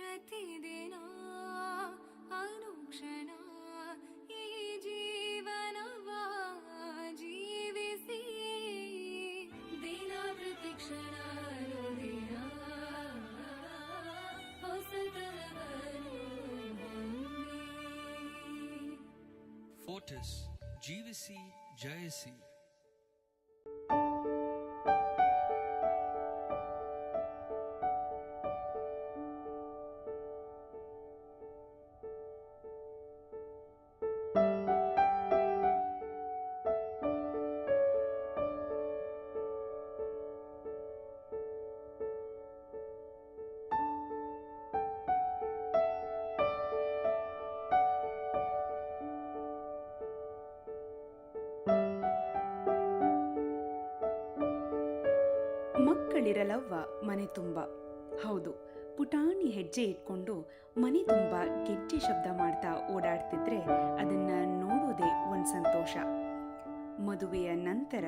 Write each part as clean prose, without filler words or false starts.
ಪ್ರತಿದಿನ ಅನುಕ್ಷಣ ಈ ಜೀವನವ ಜೀವಿಸಿ ದಿನ ಪ್ರತಿಕ್ಷಣ ದಿನ ಹೊಸತನವನ್ನು ಹೊಂದಿ. ಫೋರ್ಟಿಸ್ ಜೀವಿಸಿ ಜಯಿಸಿ. ಮಕ್ಕಳಿರಲವ್ವ ಮನೆ ತುಂಬ. ಹೌದು, ಪುಟಾಣಿ ಹೆಜ್ಜೆ ಇಟ್ಕೊಂಡು ಮನೆ ತುಂಬ ಗೆಜ್ಜೆ ಶಬ್ದ ಮಾಡ್ತಾ ಓಡಾಡ್ತಿದ್ರೆ ಅದನ್ನ ನೋಡೋದೇ ಒಂದು ಸಂತೋಷ. ಮದುವೆಯ ನಂತರ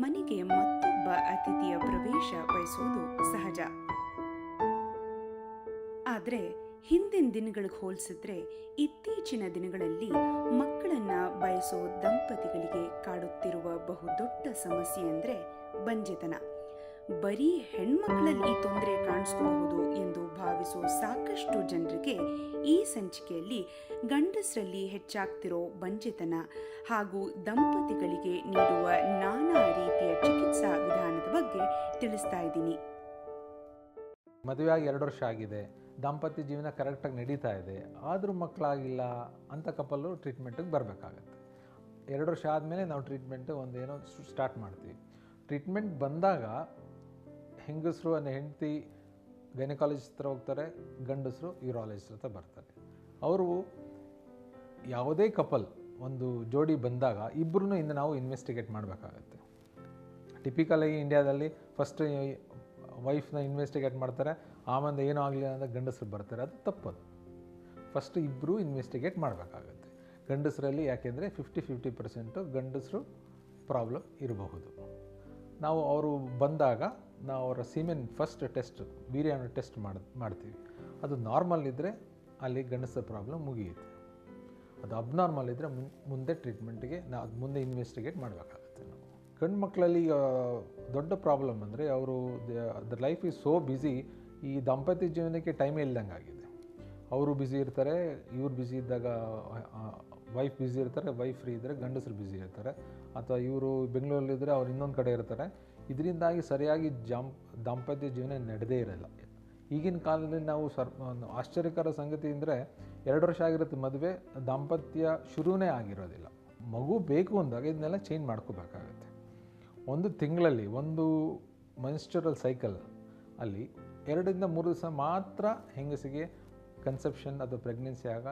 ಮನೆಗೆ ಮತ್ತೊಬ್ಬ ಅತಿಥಿಯ ಪ್ರವೇಶ ಬಯಸೋದು ಸಹಜ. ಆದರೆ ಹಿಂದಿನ ದಿನಗಳಿಗೆ ಹೋಲಿಸಿದ್ರೆ ಇತ್ತೀಚಿನ ದಿನಗಳಲ್ಲಿ ಮಕ್ಕಳನ್ನ ಬಯಸೋ ದಂಪತಿಗಳಿಗೆ ಕಾಡುತ್ತಿರುವ ಬಹುದೊಡ್ಡ ಸಮಸ್ಯೆ ಅಂದರೆ ಬಂಜೆತನ. ಬರೀ ಹೆಣ್ಮಕ್ಳಲ್ಲಿ ಈ ತೊಂದರೆ ಕಾಣಿಸ್ಕೋಬಹುದು ಎಂದು ಭಾವಿಸುವ ಸಾಕಷ್ಟು ಜನರಿಗೆ ಈ ಸಂಚಿಕೆಯಲ್ಲಿ ಗಂಡಸರಲ್ಲಿ ಹೆಚ್ಚಾಗ್ತಿರೋ ಬಂಜೆತನ ಹಾಗೂ ದಂಪತಿಗಳಿಗೆ ನೀಡುವ ನಾನಾ ರೀತಿಯ ಚಿಕಿತ್ಸಾ ವಿಧಾನದ ಬಗ್ಗೆ ತಿಳಿಸ್ತಾ ಇದ್ದೀನಿ. ಮದುವೆಯಾಗಿ 2 ವರ್ಷ ಆಗಿದೆ, ದಾಂಪತ್ಯ ಜೀವನ ಕರೆಕ್ಟಾಗಿ ನಡೀತಾ ಇದೆ, ಆದರೂ ಮಕ್ಕಳಾಗಿಲ್ಲ ಅಂತ ಕಪಲ್ಲು ಟ್ರೀಟ್ಮೆಂಟಿಗೆ ಬರಬೇಕಾಗತ್ತೆ. 2 ವರ್ಷ ಆದಮೇಲೆ ನಾವು ಟ್ರೀಟ್ಮೆಂಟ್ ಒಂದೇನೋ ಸ್ಟಾರ್ಟ್ ಮಾಡ್ತೀವಿ. ಟ್ರೀಟ್ಮೆಂಟ್ ಬಂದಾಗ ಹೆಂಗಸರು ಹೆಂಡತಿ ಗೈನಕಾಲಜಿಸ್ಟ್ ಹತ್ರ ಹೋಗ್ತಾರೆ, ಗಂಡಸರು ಯೂರಾಲಜಿಸ್ಟ್ ಹತ್ರ ಬರ್ತಾರೆ. ಅವರು ಯಾವುದೇ ಕಪಲ್ ಒಂದು ಜೋಡಿ ಬಂದಾಗ ಇಬ್ಬರೂ ಇಂದ ನಾವು ಇನ್ವೆಸ್ಟಿಗೇಟ್ ಮಾಡಬೇಕಾಗತ್ತೆ. ಟಿಪಿಕಲಾಗಿ ಇಂಡಿಯಾದಲ್ಲಿ ಫಸ್ಟ್ ವೈಫ್ನ ಇನ್ವೆಸ್ಟಿಗೇಟ್ ಮಾಡ್ತಾರೆ, ಆಮೇಲೆ ಏನೂ ಆಗಲಿಲ್ಲ ಅಂದರೆ ಗಂಡಸರು ಬರ್ತಾರೆ. ಅದು ತಪ್ಪದು. ಫಸ್ಟ್ ಇಬ್ಬರೂ ಇನ್ವೆಸ್ಟಿಗೇಟ್ ಮಾಡಬೇಕಾಗತ್ತೆ ಗಂಡಸರಲ್ಲಿ. ಯಾಕೆಂದರೆ 50% ಗಂಡಸರು ಪ್ರಾಬ್ಲಮ್ ಇರಬಹುದು. ನಾವು ಅವರು ಬಂದಾಗ ನಾವು ಅವರ ಸೀಮೆನ್ ಫಸ್ಟ್ ಟೆಸ್ಟ್, ವೀರ್ಯನ ಟೆಸ್ಟ್ ಮಾಡ್ತೀವಿ. ಅದು ನಾರ್ಮಲ್ ಇದ್ದರೆ ಅಲ್ಲಿ ಗಂಡಸರ ಪ್ರಾಬ್ಲಮ್ ಮುಗಿಯುತ್ತೆ. ಅದು ಅಬ್ನಾರ್ಮಲ್ ಇದ್ದರೆ ಮುಂದೆ ಟ್ರೀಟ್ಮೆಂಟಿಗೆ ನಾವು ಮುಂದೆ ಇನ್ವೆಸ್ಟಿಗೇಟ್ ಮಾಡಬೇಕಾಗತ್ತೆ. ನಾವು ಗಂಡು ಮಕ್ಕಳಲ್ಲಿ ದೊಡ್ಡ ಪ್ರಾಬ್ಲಮ್ ಅಂದರೆ ಅವರು the life is so busy, ಈ ದಾಂಪತ್ಯ ಜೀವನಕ್ಕೆ ಟೈಮೇ ಇಲ್ದಂಗೆ ಆಗಿದೆ. ಅವರು ಬ್ಯುಸಿ ಇರ್ತಾರೆ, ಇವ್ರು ಬ್ಯುಸಿ ಇದ್ದಾಗ ವೈಫ್ ಬ್ಯುಸಿ ಇರ್ತಾರೆ, ವೈಫ್ ಫ್ರೀ ಇದ್ದರೆ ಗಂಡಸರು ಬ್ಯುಸಿ ಇರ್ತಾರೆ, ಅಥವಾ ಇವರು ಬೆಂಗಳೂರಲ್ಲಿದ್ದರೆ ಅವ್ರು ಇನ್ನೊಂದು ಕಡೆ ಇರ್ತಾರೆ. ಇದರಿಂದಾಗಿ ಸರಿಯಾಗಿ ದಾಂಪತ್ಯ ಜೀವನ ನಡೆದೇ ಇರಲ್ಲ. ಈಗಿನ ಕಾಲದಲ್ಲಿ ನಾವು ಆಶ್ಚರ್ಯಕರ ಸಂಗತಿ ಅಂದರೆ 2 ವರ್ಷ ಆಗಿರುತ್ತೆ ಮದುವೆ, ದಾಂಪತ್ಯ ಶುರುವೇ ಆಗಿರೋದಿಲ್ಲ. ಮಗು ಬೇಕು ಅಂದಾಗ ಇದನ್ನೆಲ್ಲ ಚೇಂಜ್ ಮಾಡ್ಕೋಬೇಕಾಗತ್ತೆ. 1 ತಿಂಗಳಲ್ಲಿ ಒಂದು ಮೆನ್ಸ್ಟ್ರುರಲ್ ಸೈಕಲ್ ಅಲ್ಲಿ 2-3 ದಿವಸ ಮಾತ್ರ ಹೆಂಗಸಿಗೆ ಕನ್ಸೆಪ್ಷನ್ ಅಥವಾ ಪ್ರೆಗ್ನೆನ್ಸಿ ಆಗ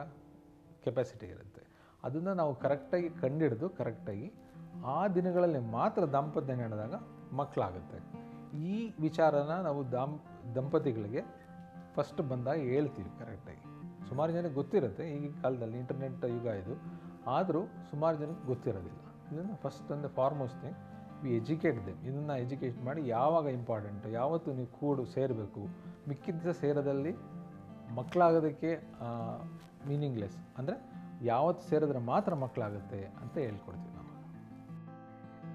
ಕೆಪಾಸಿಟಿ ಇರುತ್ತೆ. ಅದನ್ನು ನಾವು ಕರೆಕ್ಟಾಗಿ ಕಂಡಿಡಿದು ಕರೆಕ್ಟಾಗಿ ಆ ದಿನಗಳಲ್ಲಿ ಮಾತ್ರ ದಾಂಪತ್ಯ ನಡೆದಾಗ ಮಕ್ಕಳಾಗುತ್ತೆ. ಈ ವಿಚಾರನ ನಾವು ದಂಪತಿಗಳಿಗೆ ಫಸ್ಟ್ ಬಂದಾಗ ಹೇಳ್ತೀವಿ ಕರೆಕ್ಟಾಗಿ. ಸುಮಾರು ಜನಕ್ಕೆ ಗೊತ್ತಿರುತ್ತೆ, ಈಗಿನ ಕಾಲದಲ್ಲಿ ಇಂಟರ್ನೆಟ್ ಯುಗ ಇದು, ಆದರೂ ಸುಮಾರು ಜನಕ್ಕೆ ಗೊತ್ತಿರೋದಿಲ್ಲ. ಇದನ್ನು ಫಸ್ಟ್ ಅಂದರೆ foremost thing we educate them. ಇದನ್ನು ಎಜುಕೇಟ್ ಮಾಡಿ ಯಾವಾಗ ಇಂಪಾರ್ಟೆಂಟು, ಯಾವತ್ತು ನೀವು ಸೇರಬೇಕು, ಮಿಕ್ಕಿದ್ದ ಸೇರೋದಲ್ಲಿ ಮಕ್ಕಳಾಗೋದಕ್ಕೆ ಮೀನಿಂಗ್ಲೆಸ್, ಅಂದರೆ ಯಾವತ್ತು ಸೇರಿದ್ರೆ ಮಾತ್ರ ಮಕ್ಕಳಾಗುತ್ತೆ ಅಂತ ಹೇಳ್ಕೊಡ್ತೀವಿ ನಾವು.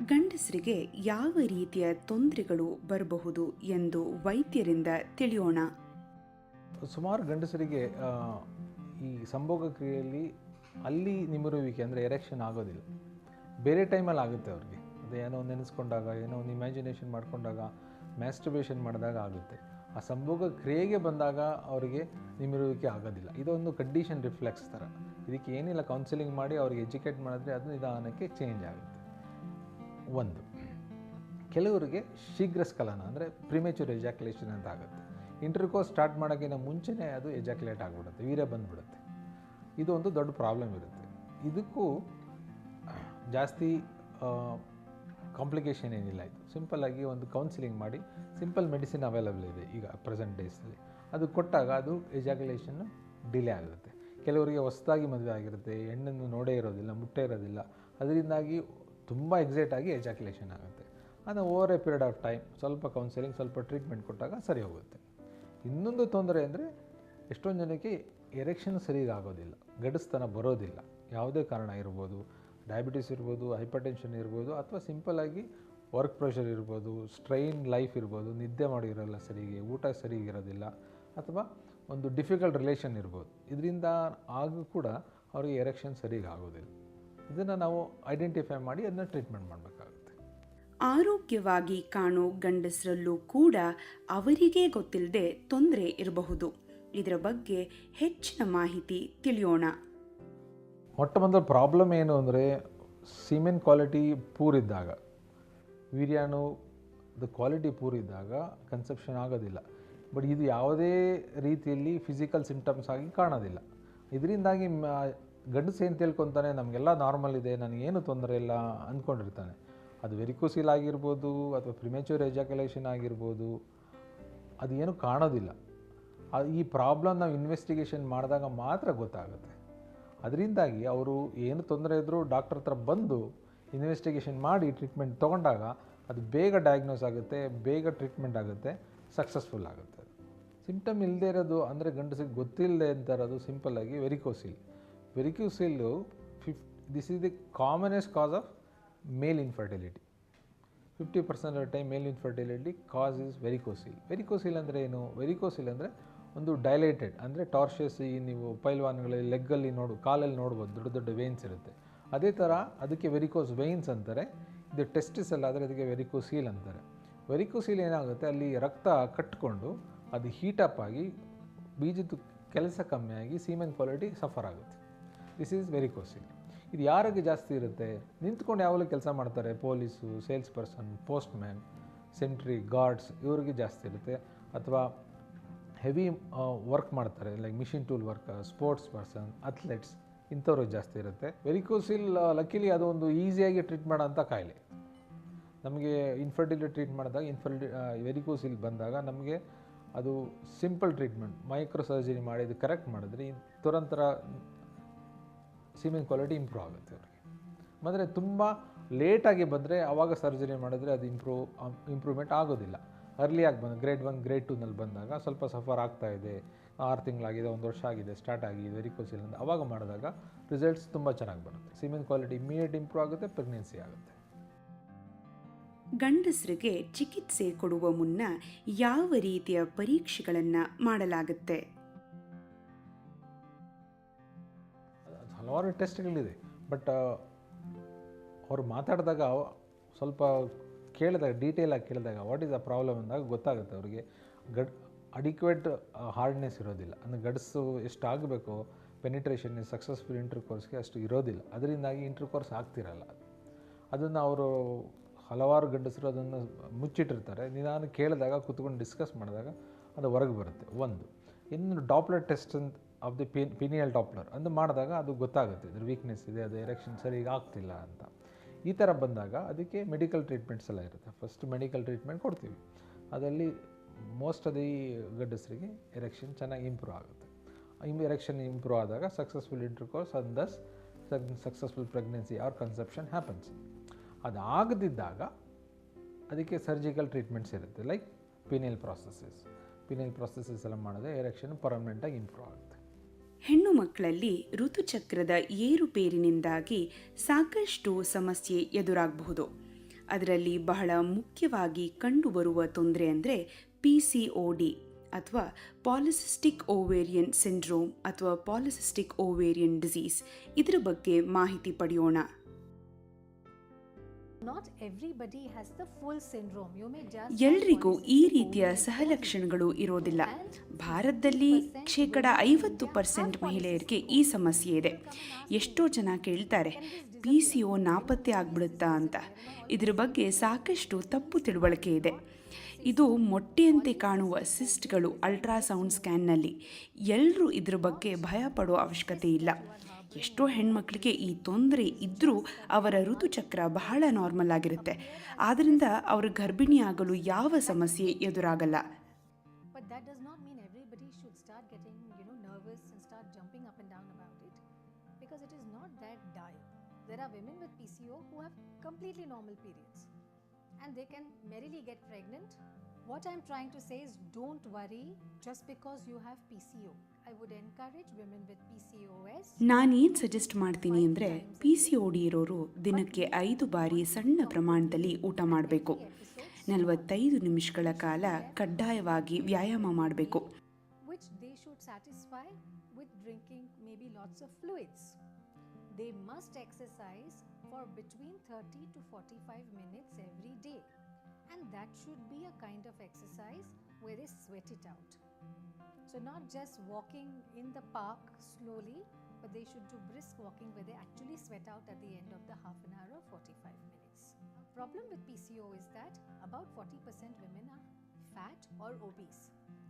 ಗಂಡಸರಿಗೆ ಯಾವ ರೀತಿಯ ತೊಂದರೆಗಳು ಬರಬಹುದು ಎಂದು ವೈದ್ಯರಿಂದ ತಿಳಿಯೋಣ. ಸುಮಾರು ಗಂಡಸರಿಗೆ ಈ ಸಂಭೋಗ ಕ್ರಿಯೆಯಲ್ಲಿ ಅಲ್ಲಿ ನಿಮಿರುವಿಕೆ ಅಂದರೆ ಎರೆಕ್ಷನ್ ಆಗೋದಿಲ್ಲ. ಬೇರೆ ಟೈಮಲ್ಲಿ ಆಗುತ್ತೆ ಅವ್ರಿಗೆ. ಅದೇನೋ ನೆನೆಸ್ಕೊಂಡಾಗ, ಏನೋ ಒಂದು ಇಮ್ಯಾಜಿನೇಷನ್ ಮಾಡ್ಕೊಂಡಾಗ, ಮ್ಯಾಸ್ಟರ್ಬೇಷನ್ ಮಾಡಿದಾಗ ಆಗುತ್ತೆ. ಆ ಸಂಭೋಗ ಕ್ರಿಯೆಗೆ ಬಂದಾಗ ಅವರಿಗೆ ನಿಮಿರುವಿಕೆ ಆಗೋದಿಲ್ಲ. ಇದೊಂದು ಕಂಡೀಷನ್ ರಿಫ್ಲೆಕ್ಸ್ ಥರ. ಇದಕ್ಕೆ ಏನಿಲ್ಲ, ಕೌನ್ಸಿಲಿಂಗ್ ಮಾಡಿ ಅವ್ರಿಗೆ ಎಜುಕೇಟ್ ಮಾಡಿದ್ರೆ ಅದು ನಿಧಾನಕ್ಕೆ ಚೇಂಜ್ ಆಗುತ್ತೆ. ಒಂದು ಕೆಲವರಿಗೆ ಶೀಘ್ರ ಸ್ಖಲನ ಅಂದರೆ ಪ್ರಿಮೇಚೂರ್ ಎಜಾಕ್ಯುಲೇಷನ್ ಅಂತ ಆಗುತ್ತೆ. ಇಂಟರ್ಕೋರ್ಸ್ ಸ್ಟಾರ್ಟ್ ಮಾಡೋಕ್ಕಿಂತ ಮುಂಚೆನೇ ಅದು ಎಜಾಕ್ಯುಲೇಟ್ ಆಗಿಬಿಡುತ್ತೆ, ವೀರ್ಯ ಬಂದುಬಿಡುತ್ತೆ. ಇದು ಒಂದು ದೊಡ್ಡ ಪ್ರಾಬ್ಲಮ್ ಇರುತ್ತೆ. ಇದಕ್ಕೂ ಜಾಸ್ತಿ ಕಾಂಪ್ಲಿಕೇಶನ್ ಏನಿಲ್ಲ. ಇದು ಸಿಂಪಲ್ಲಾಗಿ ಒಂದು ಕೌನ್ಸಿಲಿಂಗ್ ಮಾಡಿ, ಸಿಂಪಲ್ ಮೆಡಿಸಿನ್ ಅವೈಲಬಲ್ ಇದೆ ಈಗ ಪ್ರೆಸೆಂಟ್ ಡೇಸಲ್ಲಿ. ಅದು ಕೊಟ್ಟಾಗ ಅದು ಎಜಾಕ್ಯುಲೇಷನ್ನು ಡಿಲೇ ಆಗುತ್ತೆ. ಕೆಲವರಿಗೆ ಹೊಸದಾಗಿ ಮದುವೆ ಆಗಿರುತ್ತೆ, ಹೆಣ್ಣನ್ನು ನೋಡೇ ಇರೋದಿಲ್ಲ, ಮುಟ್ಟೇ ಇರೋದಿಲ್ಲ, ಅದರಿಂದಾಗಿ ತುಂಬ ಎಕ್ಸೈಟ್ ಆಗಿ ಎಜಾಕ್ಯುಲೇಷನ್ ಆಗುತ್ತೆ. ಅದು over A period of time ಸ್ವಲ್ಪ ಕೌನ್ಸಿಲಿಂಗ್, ಸ್ವಲ್ಪ ಟ್ರೀಟ್ಮೆಂಟ್ ಕೊಟ್ಟಾಗ ಸರಿ ಹೋಗುತ್ತೆ. ಇನ್ನೊಂದು ತೊಂದರೆ ಅಂದರೆ ಎಷ್ಟೊಂದು ಜನಕ್ಕೆ ಎರೆಕ್ಷನ್ ಸರಿಯಾಗಿ ಆಗೋದಿಲ್ಲ, ಗಡಸ್ತನ ಬರೋದಿಲ್ಲ. ಯಾವುದೇ ಕಾರಣ ಇರ್ಬೋದು, ಡಯಾಬಿಟಿಸ್ ಇರ್ಬೋದು, ಹೈಪರ್ ಟೆನ್ಷನ್ ಇರ್ಬೋದು, ಅಥವಾ ಸಿಂಪಲ್ಲಾಗಿ ವರ್ಕ್ ಪ್ರೆಷರ್ ಇರ್ಬೋದು, ಸ್ಟ್ರೈನ್ ಲೈಫ್ ಇರ್ಬೋದು, ನಿದ್ದೆ ಮಾಡಿರೋಲ್ಲ ಸರಿಗೆ, ಊಟ ಸರಿಗಿರೋದಿಲ್ಲ, ಅಥವಾ ಒಂದು ಡಿಫಿಕಲ್ಟ್ ರಿಲೇಷನ್ ಇರ್ಬೋದು. ಇದರಿಂದ ಆಗೂ ಕೂಡ ಅವರಿಗೆ ಎರೆಕ್ಷನ್ ಸರಿಯಾಗಿ ಆಗೋದಿಲ್ಲ. ಇದನ್ನು ನಾವು ಐಡೆಂಟಿಫೈ ಮಾಡಿ ಅದನ್ನ ಟ್ರೀಟ್ಮೆಂಟ್ ಮಾಡಬೇಕಾಗುತ್ತೆ. ಆರೋಗ್ಯವಾಗಿ ಕಾಣೋ ಗಂಡಸರಲ್ಲೂ ಕೂಡ ಅವರಿಗೇ ಗೊತ್ತಿಲ್ಲದೆ ತೊಂದರೆ ಇರಬಹುದು. ಇದರ ಬಗ್ಗೆ ಹೆಚ್ಚಿನ ಮಾಹಿತಿ ತಿಳಿಯೋಣ. ಮೊಟ್ಟ ಮೊದಲ ಪ್ರಾಬ್ಲಮ್ ಏನು ಅಂದರೆ, ಸೀಮೆನ್ ಕ್ವಾಲಿಟಿ ಪೂರಿದ್ದಾಗ, ವೀರ್ಯಾಣುದ ಕ್ವಾಲಿಟಿ ಪೂರಿದ್ದಾಗ ಕನ್ಸೆಪ್ಷನ್ ಆಗೋದಿಲ್ಲ. ಬಟ್ ಇದು ಯಾವುದೇ ರೀತಿಯಲ್ಲಿ ಫಿಸಿಕಲ್ ಸಿಂಪ್ಟಮ್ಸ್ ಆಗಿ ಕಾಣೋದಿಲ್ಲ. ಇದರಿಂದಾಗಿ ಗಂಡಸು ಏನು ತಿಳ್ಕೊತಾನೆ, ನಮಗೆಲ್ಲ ನಾರ್ಮಲ್ ಇದೆ, ನನಗೇನು ತೊಂದರೆ ಇಲ್ಲ ಅಂದ್ಕೊಂಡಿರ್ತಾನೆ. ಅದು ವೆರಿಕೋಸಿಲ್ ಆಗಿರ್ಬೋದು, ಅಥವಾ ಪ್ರಿಮೆಚೂರ್ ಎಜಾಕ್ಯುಲೇಷನ್ ಆಗಿರ್ಬೋದು, ಅದು ಏನು ಕಾಣೋದಿಲ್ಲ. ಈ ಪ್ರಾಬ್ಲಮ್ ನಾವು ಇನ್ವೆಸ್ಟಿಗೇಷನ್ ಮಾಡಿದಾಗ ಮಾತ್ರ ಗೊತ್ತಾಗುತ್ತೆ. ಅದರಿಂದಾಗಿ ಅವರು ಏನು ತೊಂದರೆ ಇದ್ದರೂ ಡಾಕ್ಟರ್ ಹತ್ರ ಬಂದು ಇನ್ವೆಸ್ಟಿಗೇಷನ್ ಮಾಡಿ ಟ್ರೀಟ್ಮೆಂಟ್ ತೊಗೊಂಡಾಗ ಅದು ಬೇಗ ಡಯಾಗ್ನೋಸ್ ಆಗುತ್ತೆ, ಬೇಗ ಟ್ರೀಟ್ಮೆಂಟ್ ಆಗುತ್ತೆ, ಸಕ್ಸಸ್ಫುಲ್ ಆಗುತ್ತೆ. ಸಿಂಪ್ಟಮ್ ಇಲ್ಲದೆ ಇರೋದು ಅಂದರೆ ಗಂಡಸಿಗೆ ಗೊತ್ತಿಲ್ಲದೆ ಅಂತ ಇರೋದು ಸಿಂಪಲ್ಲಾಗಿ varicocele. Varicocele this is the commonest cause of male infertility. 50% of time male infertility cause is varicocele. Varicocele ಅಂದರೆ ಏನು? ವೆರಿಕೋಸಿಲ್ ಅಂದರೆ ಒಂದು ಡೈಲೇಟೆಡ್, ಅಂದರೆ ಟಾರ್ಷಿಯಸ್, ಈ ನೀವು ಪೈಲ್ವಾನ್ಗಳಲ್ಲಿ ಲೆಗ್ಗಲ್ಲಿ ಕಾಲಲ್ಲಿ ನೋಡ್ಬೋದು, ದೊಡ್ಡ ದೊಡ್ಡ ವೇನ್ಸ್ ಇರುತ್ತೆ. ಅದೇ ಥರ ಅದಕ್ಕೆ ವೆರಿಕೋಸ್ ವೇನ್ಸ್ ಅಂತಾರೆ. ಇದು ಟೆಸ್ಟಿಸ್ ಅಲ್ಲ, ಆದರೆ ಅದಕ್ಕೆ ವೆರಿಕೋಸೀಲ್ ಅಂತಾರೆ. ವೆರಿಕೋಸೀಲ್ ಏನಾಗುತ್ತೆ, ಅಲ್ಲಿ ರಕ್ತ ಕಟ್ಟಿಕೊಂಡು ಅದು ಹೀಟಪ್ ಆಗಿ ಬೀಜದ ಕೆಲಸ ಕಮ್ಮಿಯಾಗಿ ಸೀಮೆನ್ ಕ್ವಾಲಿಟಿ ಸಫರ್ ಆಗುತ್ತೆ. This is varicocele. ಇದು ಯಾರಿಗೆ ಜಾಸ್ತಿ ಇರುತ್ತೆ? ನಿಂತ್ಕೊಂಡು ಯಾವಾಗಲೂ ಕೆಲಸ ಮಾಡ್ತಾರೆ, police, sales person, postman, sentry, guards, ಇವರಿಗೆ ಜಾಸ್ತಿ ಇರುತ್ತೆ. ಅಥವಾ ಹೆವಿ ವರ್ಕ್ ಮಾಡ್ತಾರೆ, like machine tool work, sports person, athletes, ಇಂಥವ್ರಿಗೆ ಜಾಸ್ತಿ ಇರುತ್ತೆ. ವೆರಿಕೋಸಿಲ್ ಲಕ್ಕಿಲಿ ಅದು ಒಂದು ಈಸಿಯಾಗಿ ಟ್ರೀಟ್ ಮಾಡೋಂಥ ಕಾಯಿಲೆ. ನಮಗೆ ಇನ್ಫರ್ಟಿಲಿಟಿ ಟ್ರೀಟ್ ಮಾಡಿದಾಗ ವೆರಿಕೋಸಿಲ್ ಬಂದಾಗ ನಮಗೆ ಅದು ಸಿಂಪಲ್ ಟ್ರೀಟ್ಮೆಂಟ್, ಮೈಕ್ರೋ ಸರ್ಜರಿ ಮಾಡಿ ಇದು ಕರೆಕ್ಟ್ ಮಾಡಿದ್ರೆ ತುರಂತರ ಸೀಮೆನ್ ಕ್ವಾಲಿಟಿ ಇಂಪ್ರೂವ್ ಆಗುತ್ತೆ ಅವರಿಗೆ. ಅಂದರೆ ತುಂಬ ಲೇಟಾಗಿ ಬಂದರೆ ಆವಾಗ ಸರ್ಜರಿ ಮಾಡಿದ್ರೆ ಅದು ಇಂಪ್ರೂವ್ಮೆಂಟ್ ಆಗೋದಿಲ್ಲ. ಅರ್ಲಿಯಾಗಿ ಬಂದು ಗ್ರೇಡ್ 1 ಗ್ರೇಡ್ 2ನಲ್ಲಿ ಬಂದಾಗ ಸ್ವಲ್ಪ ಸಫರ್ ಆಗ್ತಾ ಇದೆ, 6 ತಿಂಗಳಾಗಿದೆ, 1 ವರ್ಷ ಆಗಿದೆ, ಸ್ಟಾರ್ಟ್ ಆಗಿದೆ ವೆರಿಕೋಸಿಲ್ ಅಂತ, ಆವಾಗ ಮಾಡಿದಾಗ ರಿಸಲ್ಟ್ಸ್ ತುಂಬ ಚೆನ್ನಾಗಿ ಬರುತ್ತೆ. ಸೀಮೆನ್ ಕ್ವಾಲಿಟಿ ಇಮಿಡಿಯೇಟ್ ಇಂಪ್ರೂವ್ ಆಗುತ್ತೆ, ಪ್ರೆಗ್ನೆನ್ಸಿ ಆಗುತ್ತೆ. ಗಂಡಸರಿಗೆ ಚಿಕಿತ್ಸೆ ಕೊಡುವ ಮುನ್ನ ಯಾವ ರೀತಿಯ ಪರೀಕ್ಷೆಗಳನ್ನು ಮಾಡಲಾಗುತ್ತೆ? ಹಲವಾರು ಟೆಸ್ಟ್ಗಳಿದೆ. ಬಟ್ ಅವರು ಮಾತಾಡಿದಾಗ ಸ್ವಲ್ಪ ಕೇಳಿದಾಗ, ಡೀಟೇಲಾಗಿ ಕೇಳಿದಾಗ ವಾಟ್ ಈಸ್ ದ ಪ್ರಾಬ್ಲಮ್ ಅಂದಾಗ ಗೊತ್ತಾಗುತ್ತೆ ಅವರಿಗೆ. ಅಡಿಕ್ವೇಟ್ ಹಾರ್ಡ್ನೆಸ್ ಇರೋದಿಲ್ಲ, ಅಂದರೆ ಗಡ್ಸು ಎಷ್ಟು ಆಗಬೇಕು ಪೆನಿಟ್ರೇಷನ್ ಸಕ್ಸಸ್ಫುಲ್ ಇಂಟರ್ಕೋರ್ಸ್ಗೆ ಅಷ್ಟು ಇರೋದಿಲ್ಲ. ಅದರಿಂದಾಗಿ ಇಂಟರ್ಕೋರ್ಸ್ ಆಗ್ತಿರಲ್ಲ. ಅದನ್ನು ಅವರು ಹಲವಾರು ಗಂಡಸರು ಅದನ್ನು ಮುಚ್ಚಿಟ್ಟಿರ್ತಾರೆ. ನಿಧಾನ ಕೇಳಿದಾಗ ಕೂತ್ಕೊಂಡು ಡಿಸ್ಕಸ್ ಮಾಡಿದಾಗ ಅದು ಹೊರಗೆ ಬರುತ್ತೆ. ಒಂದು ಇನ್ನು Doppler test of the pineal Doppler ಅಂತ ಮಾಡಿದಾಗ ಅದು ಗೊತ್ತಾಗುತ್ತೆ, ಇದ್ರ ವೀಕ್ನೆಸ್ ಇದೆ, ಅದು ಎರೆಕ್ಷನ್ ಸರಿಯಾಗಿ ಆಗ್ತಿಲ್ಲ ಅಂತ. ಈ ಥರ ಬಂದಾಗ ಅದಕ್ಕೆ ಮೆಡಿಕಲ್ ಟ್ರೀಟ್ಮೆಂಟ್ಸ್ ಎಲ್ಲ ಇರುತ್ತೆ. ಫಸ್ಟ್ ಮೆಡಿಕಲ್ ಟ್ರೀಟ್ಮೆಂಟ್ ಕೊಡ್ತೀವಿ, ಅದರಲ್ಲಿ ಮೋಸ್ಟ್ ಆಫ್ ದಿ ಗಂಡಸರಿಗೆ ಎರೆಕ್ಷನ್ ಚೆನ್ನಾಗಿ ಇಂಪ್ರೂವ್ ಆಗುತ್ತೆ. ಎರೆಕ್ಷನ್ ಇಂಪ್ರೂವ್ ಆದಾಗ successful intercourse and thus successful pregnancy or conception happens. ಅದಾಗದಿದ್ದಾಗ ಅದಕ್ಕೆ ಸರ್ಜಿಕಲ್ ಟ್ರೀಟ್ಮೆಂಟ್ಸ್ ಇರುತ್ತೆ, ಲೈಕ್ ಪಿನಿಯಲ್ ಪ್ರಾಸೆಸಸ್ ಎಲ್ಲ ಮಾಡಿದ್ರೆ ಎರೆಕ್ಷನ್ ಪರ್ಮನೆಂಟಾಗಿ ಇಂಪ್ರೂವ್ ಆಗುತ್ತೆ. ಹೆಣ್ಣು ಮಕ್ಕಳಲ್ಲಿ ಋತುಚಕ್ರದ ಏರುಪೇರಿನಿಂದಾಗಿ ಸಾಕಷ್ಟು ಸಮಸ್ಯೆ ಎದುರಾಗಬಹುದು. ಅದರಲ್ಲಿ ಬಹಳ ಮುಖ್ಯವಾಗಿ ಕಂಡುಬರುವ ತೊಂದರೆ ಅಂದರೆ PCOD ಅಥವಾ ಪಾಲಿಸಿಸ್ಟಿಕ್ ಓವೇರಿಯನ್ ಸಿಂಡ್ರೋಮ್ ಅಥವಾ ಪಾಲಿಸಿಸ್ಟಿಕ್ ಓವೇರಿಯನ್ ಡಿಸೀಸ್. ಇದರ ಬಗ್ಗೆ ಮಾಹಿತಿ ಪಡೆಯೋಣ. ಎಲ್ರಿಗೂ ಈ ರೀತಿಯ ಸಹಲಕ್ಷಣಗಳು ಇರೋದಿಲ್ಲ. ಭಾರತದಲ್ಲಿ 50% ಮಹಿಳೆಯರಿಗೆ ಈ ಸಮಸ್ಯೆ ಇದೆ. ಎಷ್ಟೋ ಜನ ಕೇಳ್ತಾರೆ PCO ನಾಪತ್ತೆ ಆಗ್ಬಿಡುತ್ತಾ ಅಂತ. ಇದ್ರ ಬಗ್ಗೆ ಸಾಕಷ್ಟು ತಪ್ಪು ತಿಳುವಳಿಕೆ ಇದೆ. ಇದು ಮೊಟ್ಟೆಯಂತೆ ಕಾಣುವ ಸಿಸ್ಟ್ಗಳು ಅಲ್ಟ್ರಾಸೌಂಡ್ ಸ್ಕ್ಯಾನ್ನಲ್ಲಿ. ಎಲ್ಲರೂ ಇದ್ರ ಬಗ್ಗೆ ಭಯ ಪಡೋ ಅವಶ್ಯಕತೆ ಇಲ್ಲ. ಎಷ್ಟೋ ಹೆಣ್ಮಕ್ಳಿಗೆ ಈ ತೊಂದರೆ ಇದ್ದರೂ ಅವರ ಋತುಚಕ್ರ ಬಹಳ ನಾರ್ಮಲ್ ಆಗಿರುತ್ತೆ. ಆದ್ದರಿಂದ ಅವರು ಗರ್ಭಿಣಿಯಾಗಲು ಯಾವ ಸಮಸ್ಯೆ ಎದುರಾಗಲ್ಲ. But that does not mean everybody should start getting, nervous and start jumping up and down about it, because it is not that dire. There are women with PCO who have completely normal periods and they can merrily get pregnant What I'm trying to say is don't worry just because you have PCO. I would encourage women with PCOS. ನಾನೇನು suggest ಮಾಡ್ತೀನಿ ಅಂದರೆ P C O D ಇರೋರು ದಿನಕ್ಕೆ 5 ಬಾರಿ ಸಣ್ಣ ಪ್ರಮಾಣದಲ್ಲಿ ಊಟ ಮಾಡಬೇಕು. 45 ನಿಮಿಷಗಳ ಕಾಲ ಕಡ್ಡಾಯವಾಗಿ ವ್ಯಾಯಾಮ ಮಾಡಬೇಕು. Which they should satisfy with drinking maybe lots of fluids. They must exercise for between 30 to 45 minutes every day. And that should be a kind of exercise where they sweat it out. So not just walking in the park slowly, but they should do brisk walking where they actually sweat out at the end of the half an hour or 45 minutes. Problem with PCO is that about 40% women are fat or obese.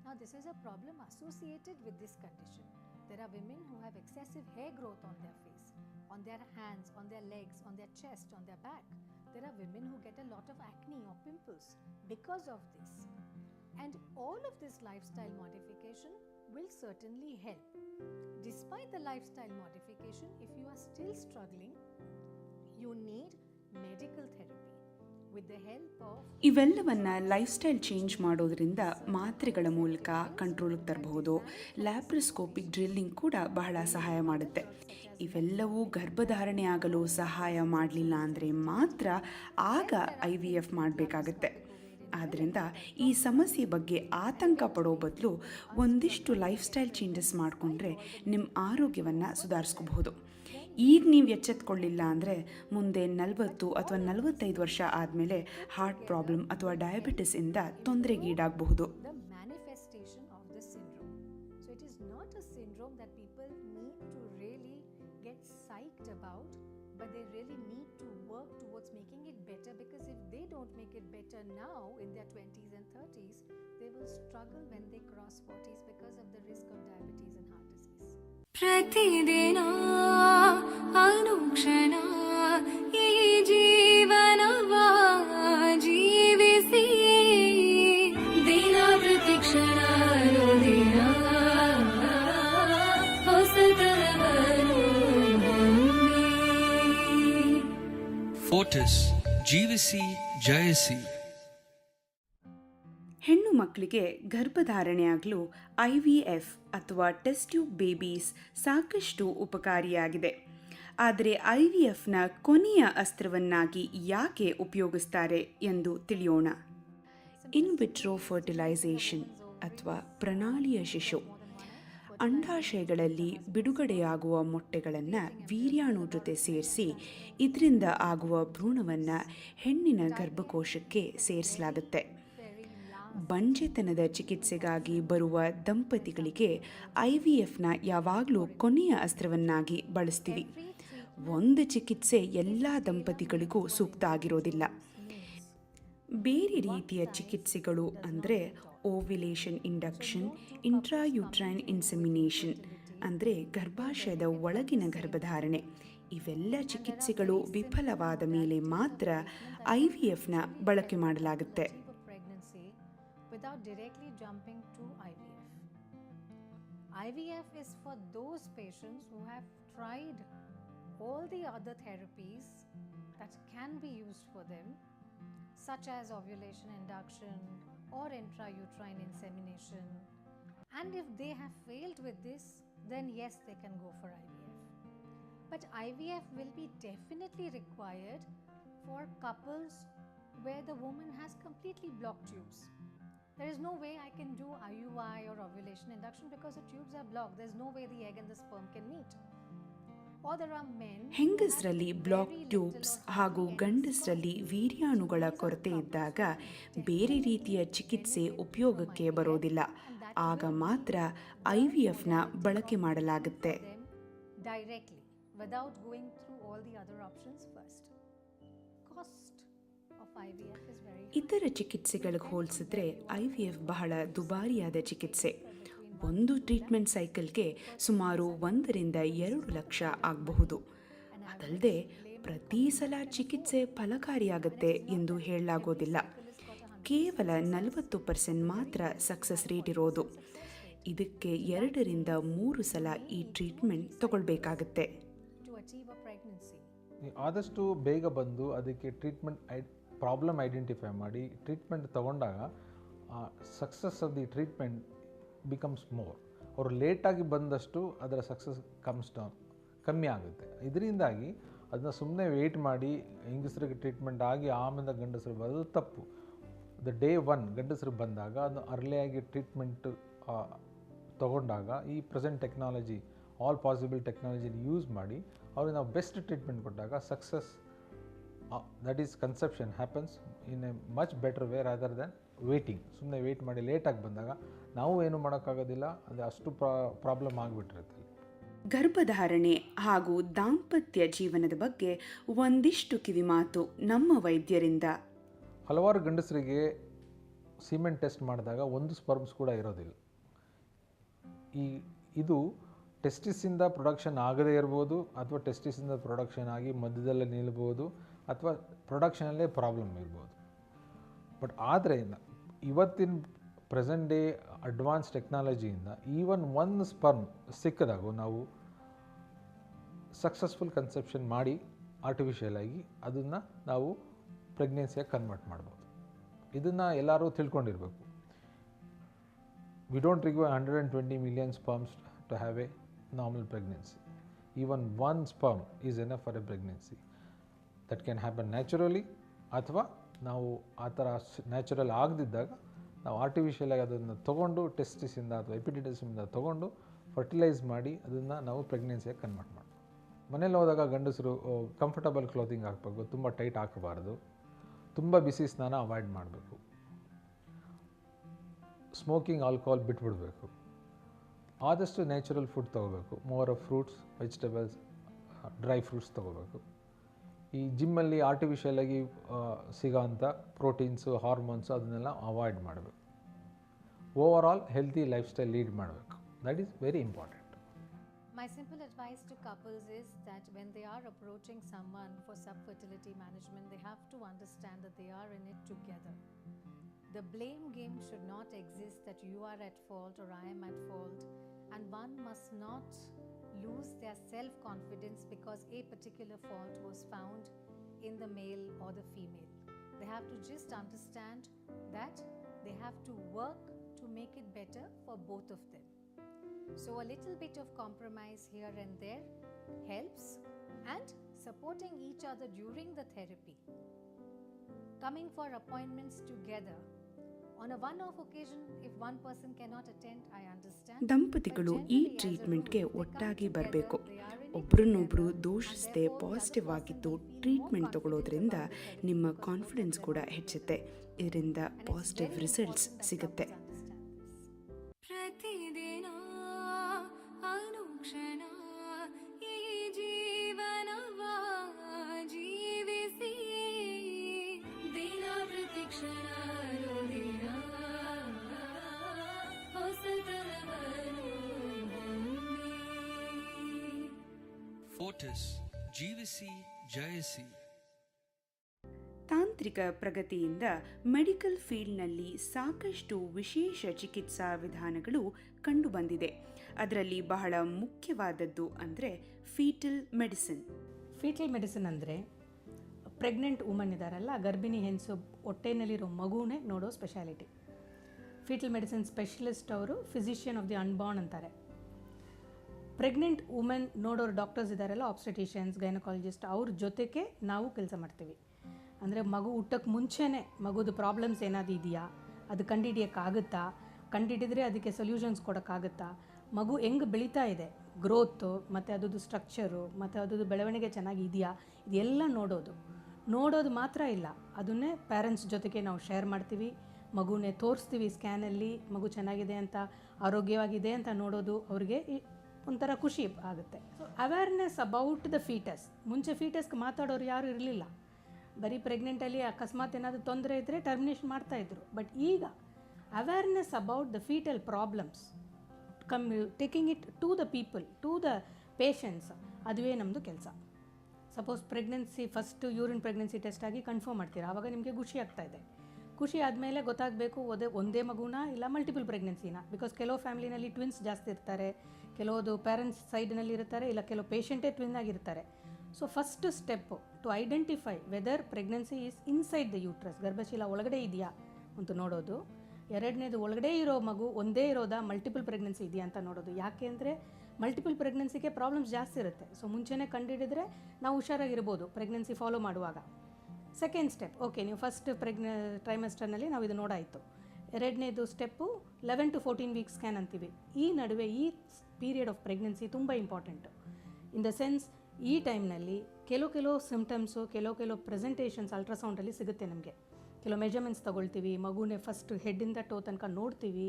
Now this is a problem associated with this condition. There are women who have excessive hair growth on their face, on their hands, on their legs, on their chest, on their back. There are women who get a lot of acne or pimples because of this. And all of this lifestyle modification will certainly help. Despite the lifestyle modification, if you are still struggling, you need medical therapy with the help of ಇವೆಲ್ಲವನ್ನು life style change ಮಾಡೋದ್ರಿಂದ ಮಾತ್ರೆಗಳ ಮೂಲಕ ಕಂಟ್ರೋಲ್ಗೆ ತರಬಹುದು. Laparoscopic drilling ಕೂಡ ಬಹಳ ಸಹಾಯ ಮಾಡುತ್ತೆ. ಇವೆಲ್ಲವೂ ಗರ್ಭಧಾರಣೆ ಆಗಲು ಸಹಾಯ ಮಾಡಲಿಲ್ಲ ಅಂದರೆ ಮಾತ್ರ ಆಗ IVF ಮಾಡಬೇಕಾಗತ್ತೆ. ಆದ್ದರಿಂದ ಈ ಸಮಸ್ಯೆ ಬಗ್ಗೆ ಆತಂಕ ಪಡೋ ಬದಲು ಒಂದಿಷ್ಟು ಲೈಫ್ ಸ್ಟೈಲ್ ಚೇಂಜಸ್ ಮಾಡಿಕೊಂಡ್ರೆ ನಿಮ್ಮ ಆರೋಗ್ಯವನ್ನು ಸುಧಾರಿಸ್ಕೋಬಹುದು. ಈಗ ನೀವು ಎಚ್ಚೆತ್ಕೊಳ್ಳಿಲ್ಲ ಅಂದರೆ ಮುಂದೆ 40 ಅಥವಾ 45 ವರ್ಷ ಆದಮೇಲೆ ಹಾರ್ಟ್ ಪ್ರಾಬ್ಲಮ್ ಅಥವಾ ಡಯಾಬಿಟಿಸಿಂದ ತೊಂದರೆಗೀಡಾಗಬಹುದು. the manifestation of the syndrome. So it is not a syndrome that people need to really get psyched about, but they really need to work towards making it better, because if they don't make it better now in their 20s and 30s, they will struggle when they cross 40s because of the risk of diabetes and heart disease. ಪ್ರತಿದಿನ ಅನುಕ್ಷಣ ಈ ಜೀವನವ ಜೀವಿಸಿ ದಿನ ಪ್ರತಿಕ್ಷಣ ದಿನ ಹೊಸತನವನ್ನು ಹೊಂದಿ. Fortis ಜೀವಿಸಿ ಜಯಿಸಿ. ಹೆಣ್ಣು ಮಕ್ಕಳಿಗೆ ಗರ್ಭಧಾರಣೆ ಆಗಲು IVF ಅಥವಾ ಟೆಸ್ಟ್ ಟ್ಯೂಬ್ ಬೇಬೀಸ್ ಸಾಕಷ್ಟು ಉಪಕಾರಿಯಾಗಿದೆ. ಆದರೆ IVFನ ಕೊನೆಯ ಅಸ್ತ್ರವನ್ನಾಗಿ ಯಾಕೆ ಉಪಯೋಗಿಸ್ತಾರೆ ಎಂದು ತಿಳಿಯೋಣ. ಇನ್ ವಿಟ್ರೋ ಫರ್ಟಿಲೈಸೇಷನ್ ಅಥವಾ ಪ್ರಣಾಳಿಯ ಶಿಶು. ಅಂಡಾಶಯಗಳಲ್ಲಿ ಬಿಡುಗಡೆಯಾಗುವ ಮೊಟ್ಟೆಗಳನ್ನು ವೀರ್ಯಾಣು ಜೊತೆ ಸೇರಿಸಿ ಇದರಿಂದ ಆಗುವ ಭ್ರೂಣವನ್ನು ಹೆಣ್ಣಿನ ಗರ್ಭಕೋಶಕ್ಕೆ ಸೇರಿಸಲಾಗುತ್ತೆ. ಬಂಜೆತನದ ಚಿಕಿತ್ಸೆಗಾಗಿ ಬರುವ ದಂಪತಿಗಳಿಗೆ IVFನ ಯಾವಾಗಲೂ ಕೊನೆಯ ಅಸ್ತ್ರವನ್ನಾಗಿ ಬಳಸ್ತೀವಿ. ಒಂದು ಚಿಕಿತ್ಸೆ ಎಲ್ಲ ದಂಪತಿಗಳಿಗೂ ಸೂಕ್ತ ಆಗಿರೋದಿಲ್ಲ. ಬೇರೆ ರೀತಿಯ ಚಿಕಿತ್ಸೆಗಳು ಅಂದರೆ ಓವ್ಯುಲೇಷನ್ ಇಂಡಕ್ಷನ್, ಇಂಟ್ರಾಯೂಟ್ರೈನ್ ಇನ್ಸೆಮಿನೇಷನ್ ಅಂದರೆ ಗರ್ಭಾಶಯದ ಒಳಗಿನ ಗರ್ಭಧಾರಣೆ. ಇವೆಲ್ಲ ಚಿಕಿತ್ಸೆಗಳು ವಿಫಲವಾದ ಮೇಲೆ ಮಾತ್ರ IVFನ ಬಳಕೆ ಮಾಡಲಾಗುತ್ತೆ. Without directly jumping to IVF. IVF is for those patients who have tried all the other therapies that can be used for them, such as ovulation induction or intrauterine insemination. And if they have failed with this, then yes, they can go for IVF. But IVF will be definitely required for couples where the woman has completely blocked tubes. There is no way I can do IUI or ovulation induction because the tubes are blocked. There's no way the egg and the sperm can meet. Or there are men ಹೆಂಗಸರಲ್ಲಿ block tubes ಹಾಗೂ ಗಂಡಸರಲ್ಲಿ ವೀರ್ಯಾಣುಗಳ ಕೊರತೆ ಇದ್ದಾಗ ಬೇರೆ ರೀತಿಯ ಚಿಕಿತ್ಸೆ ಉಪಯೋಗಕ್ಕೆ ಬರೋದಿಲ್ಲ. ಆಗ ಮಾತ್ರ IVFನ ಬಳಕೆ ಮಾಡಲಾಗುತ್ತೆ. directly without going through all the other options first. Cost of IVF is very high. ಇತರ ಚಿಕಿತ್ಸೆಗಳಿಗೆ ಹೋಲಿಸಿದ್ರೆ IVF ಬಹಳ ದುಬಾರಿಯಾದ ಚಿಕಿತ್ಸೆ. ಒಂದು ಟ್ರೀಟ್ಮೆಂಟ್ ಸೈಕಲ್ಗೆ ಸುಮಾರು 1 ರಿಂದ 2 ಲಕ್ಷ ಆಗಬಹುದು. ಅದಲ್ಲದೆ ಪ್ರತಿ ಸಲ ಚಿಕಿತ್ಸೆ ಫಲಕಾರಿಯಾಗುತ್ತೆ ಎಂದು ಹೇಳಲಾಗೋದಿಲ್ಲ. ಕೇವಲ 40% ಮಾತ್ರ ಸಕ್ಸಸ್ ರೇಟ್ ಇರೋದು. ಇದಕ್ಕೆ 2 ರಿಂದ 3 ಸಲ ಈ ಟ್ರೀಟ್ಮೆಂಟ್ ತಗೊಳ್ಬೇಕಾಗತ್ತೆ. To achieve a pregnancy. ಆದಷ್ಟು ಬೇಗ ಬಂದು ಅದಕ್ಕೆ ಟ್ರೀಟ್ಮೆಂಟ್ ಪ್ರಾಬ್ಲಮ್ ಐಡೆಂಟಿಫೈ ಮಾಡಿ ಟ್ರೀಟ್ಮೆಂಟ್ ತಗೊಂಡಾಗ success of the treatment becomes more. ಅವರು ಲೇಟಾಗಿ ಬಂದಷ್ಟು ಅದರ ಸಕ್ಸಸ್ ಕಮ್ಸ್ ಡೌನ್, ಕಮ್ಮಿ ಆಗುತ್ತೆ. ಇದರಿಂದಾಗಿ ಅದನ್ನ ಸುಮ್ಮನೆ ವೆಯ್ಟ್ ಮಾಡಿ ಹೆಂಗಸರಿಗೆ ಟ್ರೀಟ್ಮೆಂಟ್ ಆಗಿ ಆಮೇಲೆ ಗಂಡಸರು ಬರೋದು ತಪ್ಪು. ದ ಡೇ ಒನ್ ಗಂಡಸರು ಬಂದಾಗ ಅದು ಅರ್ಲಿಯಾಗಿ ಟ್ರೀಟ್ಮೆಂಟ್ ತೊಗೊಂಡಾಗ ಈ ಪ್ರೆಸೆಂಟ್ ಟೆಕ್ನಾಲಜಿ, ಆಲ್ ಪಾಸಿಬಲ್ ಟೆಕ್ನಾಲಜಿನ ಯೂಸ್ ಮಾಡಿ ಅವ್ರಿಗೆ ನಾವು ಬೆಸ್ಟ್ ಟ್ರೀಟ್ಮೆಂಟ್ ಕೊಟ್ಟಾಗ success that is conception happens in a much better way rather than waiting. ಸುಮ್ಮನೆ ವೆಯ್ಟ್ ಮಾಡಿ ಲೇಟಾಗಿ ಬಂದಾಗ ನಾವು ಏನು ಮಾಡೋಕ್ಕಾಗೋದಿಲ್ಲ, ಅದು ಅಷ್ಟು ಪ್ರಾಬ್ಲಮ್ ಆಗಿಬಿಟ್ಟಿರುತ್ತೆ. ಗರ್ಭಧಾರಣೆ ಹಾಗೂ ದಾಂಪತ್ಯ ಜೀವನದ ಬಗ್ಗೆ ಒಂದಿಷ್ಟು ಕಿವಿಮಾತು ನಮ್ಮ ವೈದ್ಯರಿಂದ. ಹಲವಾರು ಗಂಡಸರಿಗೆ ಸೀಮೆನ್ ಟೆಸ್ಟ್ ಮಾಡಿದಾಗ ಒಂದು ಸ್ಪರ್ಮ್ಸ್ ಕೂಡ ಇರೋದಿಲ್ಲ. ಇದು ಟೆಸ್ಟಿಸಿಂದ ಪ್ರೊಡಕ್ಷನ್ ಆಗದೇ ಇರ್ಬೋದು, ಅಥವಾ ಟೆಸ್ಟಿಸಿಂದ ಪ್ರೊಡಕ್ಷನ್ ಆಗಿ ಮಧ್ಯದಲ್ಲೇ ನಿಲ್ಬೋದು, ಅಥವಾ ಪ್ರೊಡಕ್ಷನಲ್ಲೇ ಪ್ರಾಬ್ಲಮ್ ಇರ್ಬೋದು. ಬಟ್ ಆದರೆ ಇವತ್ತಿನ ಪ್ರೆಸೆಂಟ್ ಡೇ ಅಡ್ವಾನ್ಸ್ ಟೆಕ್ನಾಲಜಿಯಿಂದ ಈವನ್ ಒಂದು ಸ್ಪರ್ಮ್ ಸಿಕ್ಕಿದಾಗೂ ನಾವು ಸಕ್ಸಸ್ಫುಲ್ ಕನ್ಸೆಪ್ಷನ್ ಮಾಡಿ ಆರ್ಟಿಫಿಷಿಯಲಾಗಿ ಅದನ್ನು ನಾವು ಪ್ರೆಗ್ನೆನ್ಸಿಯಾಗಿ ಕನ್ವರ್ಟ್ ಮಾಡ್ಬೋದು. ಇದನ್ನು ಎಲ್ಲರೂ ತಿಳ್ಕೊಂಡಿರಬೇಕು. We don't require 120 million sperms to have a normal pregnancy. Even one sperm is enough for a pregnancy. That can happen naturally, ಅಥವಾ ನಾವು ಆ ಥರ ನ್ಯಾಚುರಲ್ ಆಗದಿದ್ದಾಗ ನಾವು ಆರ್ಟಿಫಿಷಿಯಲಾಗಿ ಅದನ್ನು ತೊಗೊಂಡು ಟೆಸ್ಟಿಸಿಂದ ಅಥವಾ ಎಪಿಡಿಡಿಸಿಂದ ತೊಗೊಂಡು ಫರ್ಟಿಲೈಸ್ ಮಾಡಿ ಅದನ್ನು ನಾವು ಪ್ರೆಗ್ನೆನ್ಸಿಯಾಗಿ ಕನ್ವರ್ಟ್ ಮಾಡ್ಬೋದು. ಮನೇಲಿ ಹೋದಾಗ ಗಂಡಸರು ಕಂಫರ್ಟಬಲ್ ಕ್ಲೋತಿಂಗ್ ಹಾಕಬೇಕು, ತುಂಬ ಟೈಟ್ ಹಾಕಬಾರ್ದು, ತುಂಬ ಬಿಸಿ ಸ್ನಾನ ಅವಾಯ್ಡ್ ಮಾಡಬೇಕು, ಸ್ಮೋಕಿಂಗ್ ಆಲ್ಕೋಹಾಲ್ ಬಿಟ್ಬಿಡಬೇಕು, ಆದಷ್ಟು ನ್ಯಾಚುರಲ್ ಫುಡ್ ತೊಗೋಬೇಕು, more of fruits, vegetables, dry fruits ತೊಗೋಬೇಕು. ಈ ಜಿಮ್ಮಲ್ಲಿ ಆರ್ಟಿಫಿಷಿಯಲಾಗಿ ಸಿಗೋಂಥ ಪ್ರೋಟೀನ್ಸು, ಹಾರ್ಮೋನ್ಸು ಅದನ್ನೆಲ್ಲ ಅವಾಯ್ಡ್ ಮಾಡಬೇಕು. Overall healthy lifestyle lead ಮಾಡಬೇಕು. That is very important. My simple advice to couples is that when they are approaching someone for subfertility management, they have to understand that they are in it together. The blame game should not exist that you are at fault or I am at fault, and one must not lose their self-confidence because a particular fault was found in the male or the female. They have to just understand that they have to work to make it better for both of them. So a little bit of compromise here and there helps, and supporting each other during the therapy, coming for appointments together. On a one-off occasion, if one person cannot attend, I understand. ದಂಪತಿಗಳು ಈ ಟ್ರೀಟ್ಮೆಂಟ್ಗೆ ಒಟ್ಟಾಗಿ ಬರಬೇಕು. ಒಬ್ರನ್ನೊಬ್ರು ದೂಷಿಸದೆ positive ಆಗಿದ್ದು treatment ತಗೊಳ್ಳೋದ್ರಿಂದ ನಿಮ್ಮ confidence ಕೂಡ ಹೆಚ್ಚುತ್ತೆ. ಇದರಿಂದ positive results ಸಿಗುತ್ತೆ. ಪ್ರತಿದಿನ ಅನುಕ್ಷಣ ಈ ಜೀವನವ ಜೀವಿಸಿ ದಿನ ಪ್ರತಿಕ್ಷಣ ನುಡಿನ ಹೊಸತನವನ್ನು ಹೊಂದಿ. Fortis ಜೀವಿಸಿ ಜಯಿಸಿ. ತಾಂತ್ರಿಕ ಪ್ರಗತಿಯಿಂದ ಮೆಡಿಕಲ್ ಫೀಲ್ಡ್ನಲ್ಲಿ ಸಾಕಷ್ಟು ವಿಶೇಷ ಚಿಕಿತ್ಸಾ ವಿಧಾನಗಳು ಕಂಡುಬಂದಿದೆ. ಅದರಲ್ಲಿ ಬಹಳ ಮುಖ್ಯವಾದದ್ದು ಅಂದರೆ ಫೀಟಲ್ ಮೆಡಿಸಿನ್. ಫೀಟಲ್ ಮೆಡಿಸಿನ್ ಅಂದರೆ ಪ್ರೆಗ್ನೆಂಟ್ ವುಮನ್ ಇದ್ದಾರಲ್ಲ, ಗರ್ಭಿಣಿ ಹೆಂಗಸು ಹೊಟ್ಟೆನಲ್ಲಿರೋ ಮಗುನೇ ನೋಡೋ ಸ್ಪೆಷಾಲಿಟಿ. ಫೀಟಲ್ ಮೆಡಿಸಿನ್ ಸ್ಪೆಷಲಿಸ್ಟ್ ಅವರು ಫಿಸಿಷಿಯನ್ ಆಫ್ ದಿ ಅನ್ಬಾರ್ನ್ ಅಂತಾರೆ. ಪ್ರೆಗ್ನೆಂಟ್ ವುಮೆನ್ ನೋಡೋರು ಡಾಕ್ಟರ್ಸ್ ಇದ್ದಾರಲ್ಲ, ಆಬ್ಸ್ಟೆಟಿಷಿಯನ್ಸ್, ಗೈನಕಾಲಜಿಸ್ಟ್, ಅವ್ರ ಜೊತೆಗೆ ನಾವು ಕೆಲಸ ಮಾಡ್ತೀವಿ. ಅಂದರೆ ಮಗು ಹುಟ್ಟಕ್ಕೆ ಮುಂಚೆನೇ ಮಗುದು ಪ್ರಾಬ್ಲಮ್ಸ್ ಏನಾದರೂ ಇದೆಯಾ, ಅದು ಕಂಡುಹಿಡಿಯೋಕ್ಕಾಗುತ್ತಾ, ಕಂಡುಹಿಡಿದ್ರೆ ಅದಕ್ಕೆ ಸೊಲ್ಯೂಷನ್ಸ್ ಕೊಡೋಕ್ಕಾಗುತ್ತಾ, ಮಗು ಹೆಂಗೆ ಬೆಳೀತಾ ಇದೆ, ಗ್ರೋತು ಮತ್ತು ಅದರದ್ದು ಸ್ಟ್ರಕ್ಚರು ಮತ್ತು ಅದರದ್ದು ಬೆಳವಣಿಗೆ ಚೆನ್ನಾಗಿ ಇದೆಯಾ, ಇದೆಲ್ಲ ನೋಡೋದು ಮಾತ್ರ ಇಲ್ಲ, ಅದನ್ನೇ ಪೇರೆಂಟ್ಸ್ ಜೊತೆಗೆ ನಾವು ಶೇರ್ ಮಾಡ್ತೀವಿ, ಮಗುನೇ ತೋರಿಸ್ತೀವಿ ಸ್ಕ್ಯಾನಲ್ಲಿ, ಮಗು ಚೆನ್ನಾಗಿದೆ ಅಂತ, ಆರೋಗ್ಯವಾಗಿದೆ ಅಂತ ನೋಡೋದು ಅವ್ರಿಗೆ ಒಂಥರ ಖುಷಿ ಆಗುತ್ತೆ. So awareness about the fetus. ಮುಂಚೆ ಫೀಟಸ್ಗೆ ಮಾತಾಡೋರು ಯಾರೂ ಇರಲಿಲ್ಲ. ಬರೀ ಪ್ರೆಗ್ನೆಂಟಲ್ಲಿ ಅಕಸ್ಮಾತ್ ಏನಾದರೂ ತೊಂದರೆ ಇದ್ದರೆ ಟರ್ಮಿನೇಷನ್ ಮಾಡ್ತಾಯಿದ್ರು. ಬಟ್ ಈಗ awareness about the fetal problems taking it to the people, to the patients, ಅದುವೇ ನಮ್ಮದು ಕೆಲಸ. Suppose pregnancy first urine pregnancy test ಆಗಿ ಕನ್ಫರ್ಮ್ ಮಾಡ್ತೀರಾ, ಆವಾಗ ನಿಮಗೆ ಖುಷಿ ಆಗ್ತಾಯಿದೆ. ಖುಷಿ ಆದಮೇಲೆ ಗೊತ್ತಾಗಬೇಕು ಒಂದೇ ಮಗುನ ಇಲ್ಲ ಮಲ್ಟಿಪಲ್ ಪ್ರೆಗ್ನೆನ್ಸಿನ. ಬಿಕಾಸ್ ಕೆಲವು ಫ್ಯಾಮಿಲಿನಲ್ಲಿ ಟ್ವಿನ್ಸ್ ಜಾಸ್ತಿ ಇರ್ತಾರೆ, ಕೆಲವೊಂದು ಪೇರೆಂಟ್ಸ್ ಸೈಡ್ನಲ್ಲಿ ಇರ್ತಾರೆ, ಇಲ್ಲ ಕೆಲವು ಪೇಷಂಟೇ ಟ್ವಿನ್ ಆಗಿರ್ತಾರೆ. So first step to identify whether pregnancy is inside the uterus, ಗರ್ಭಶೀಲ ಒಳಗಡೆ ಇದೆಯಾ ಅಂತ ನೋಡೋದು. ಎರಡನೇದು ಒಳಗಡೆ ಇರೋ ಮಗು ಒಂದೇ ಇರೋದಾ, ಮಲ್ಟಿಪಲ್ ಪ್ರೆಗ್ನೆನ್ಸಿ ಇದೆಯಾ ಅಂತ ನೋಡೋದು. ಯಾಕೆ ಅಂದರೆ ಮಲ್ಟಿಪಲ್ ಪ್ರೆಗ್ನೆನ್ಸಿಗೆ ಪ್ರಾಬ್ಲಮ್ಸ್ ಜಾಸ್ತಿ ಇರುತ್ತೆ. ಸೊ ಮುಂಚೆನೇ ಕಂಡುಹಿಡಿದ್ರೆ ನಾವು ಹುಷಾರಾಗಿರ್ಬೋದು ಪ್ರೆಗ್ನೆನ್ಸಿ ಫಾಲೋ ಮಾಡುವಾಗ. ಸೆಕೆಂಡ್ ಸ್ಟೆಪ್, ಓಕೆ ನೀವು ಫಸ್ಟ್ ಟ್ರೈಮೆಸ್ಟರ್ನಲ್ಲಿ ನಾವು ಇದು ನೋಡಾಯಿತು. ಎರಡನೇದು ಸ್ಟೆಪ್ಪು 11 to 14 ವೀಕ್ಸ್ ಸ್ಕ್ಯಾನ್ ಅಂತೀವಿ. ಈ ನಡುವೆ ಈ ಪೀರಿಯಡ್ ಆಫ್ ಪ್ರೆಗ್ನೆನ್ಸಿ ತುಂಬ ಇಂಪಾರ್ಟೆಂಟು. ಇನ್ ದ ಸೆನ್ಸ್ ಈ ಟೈಮ್ನಲ್ಲಿ ಕೆಲವು ಸಿಮ್ಟಮ್ಸು, ಕೆಲವು ಪ್ರೆಸೆಂಟೇಷನ್ಸ್ ಅಲ್ಟ್ರಾಸೌಂಡಲ್ಲಿ ಸಿಗುತ್ತೆ ನಮಗೆ. ಕೆಲವು ಮೆಜರ್ಮೆಂಟ್ಸ್ ತೊಗೊಳ್ತೀವಿ, ಮಗುನೇ ಫಸ್ಟ್ ಹೆಡ್ಡಿಂದ ಟೋ ತನಕ ನೋಡ್ತೀವಿ.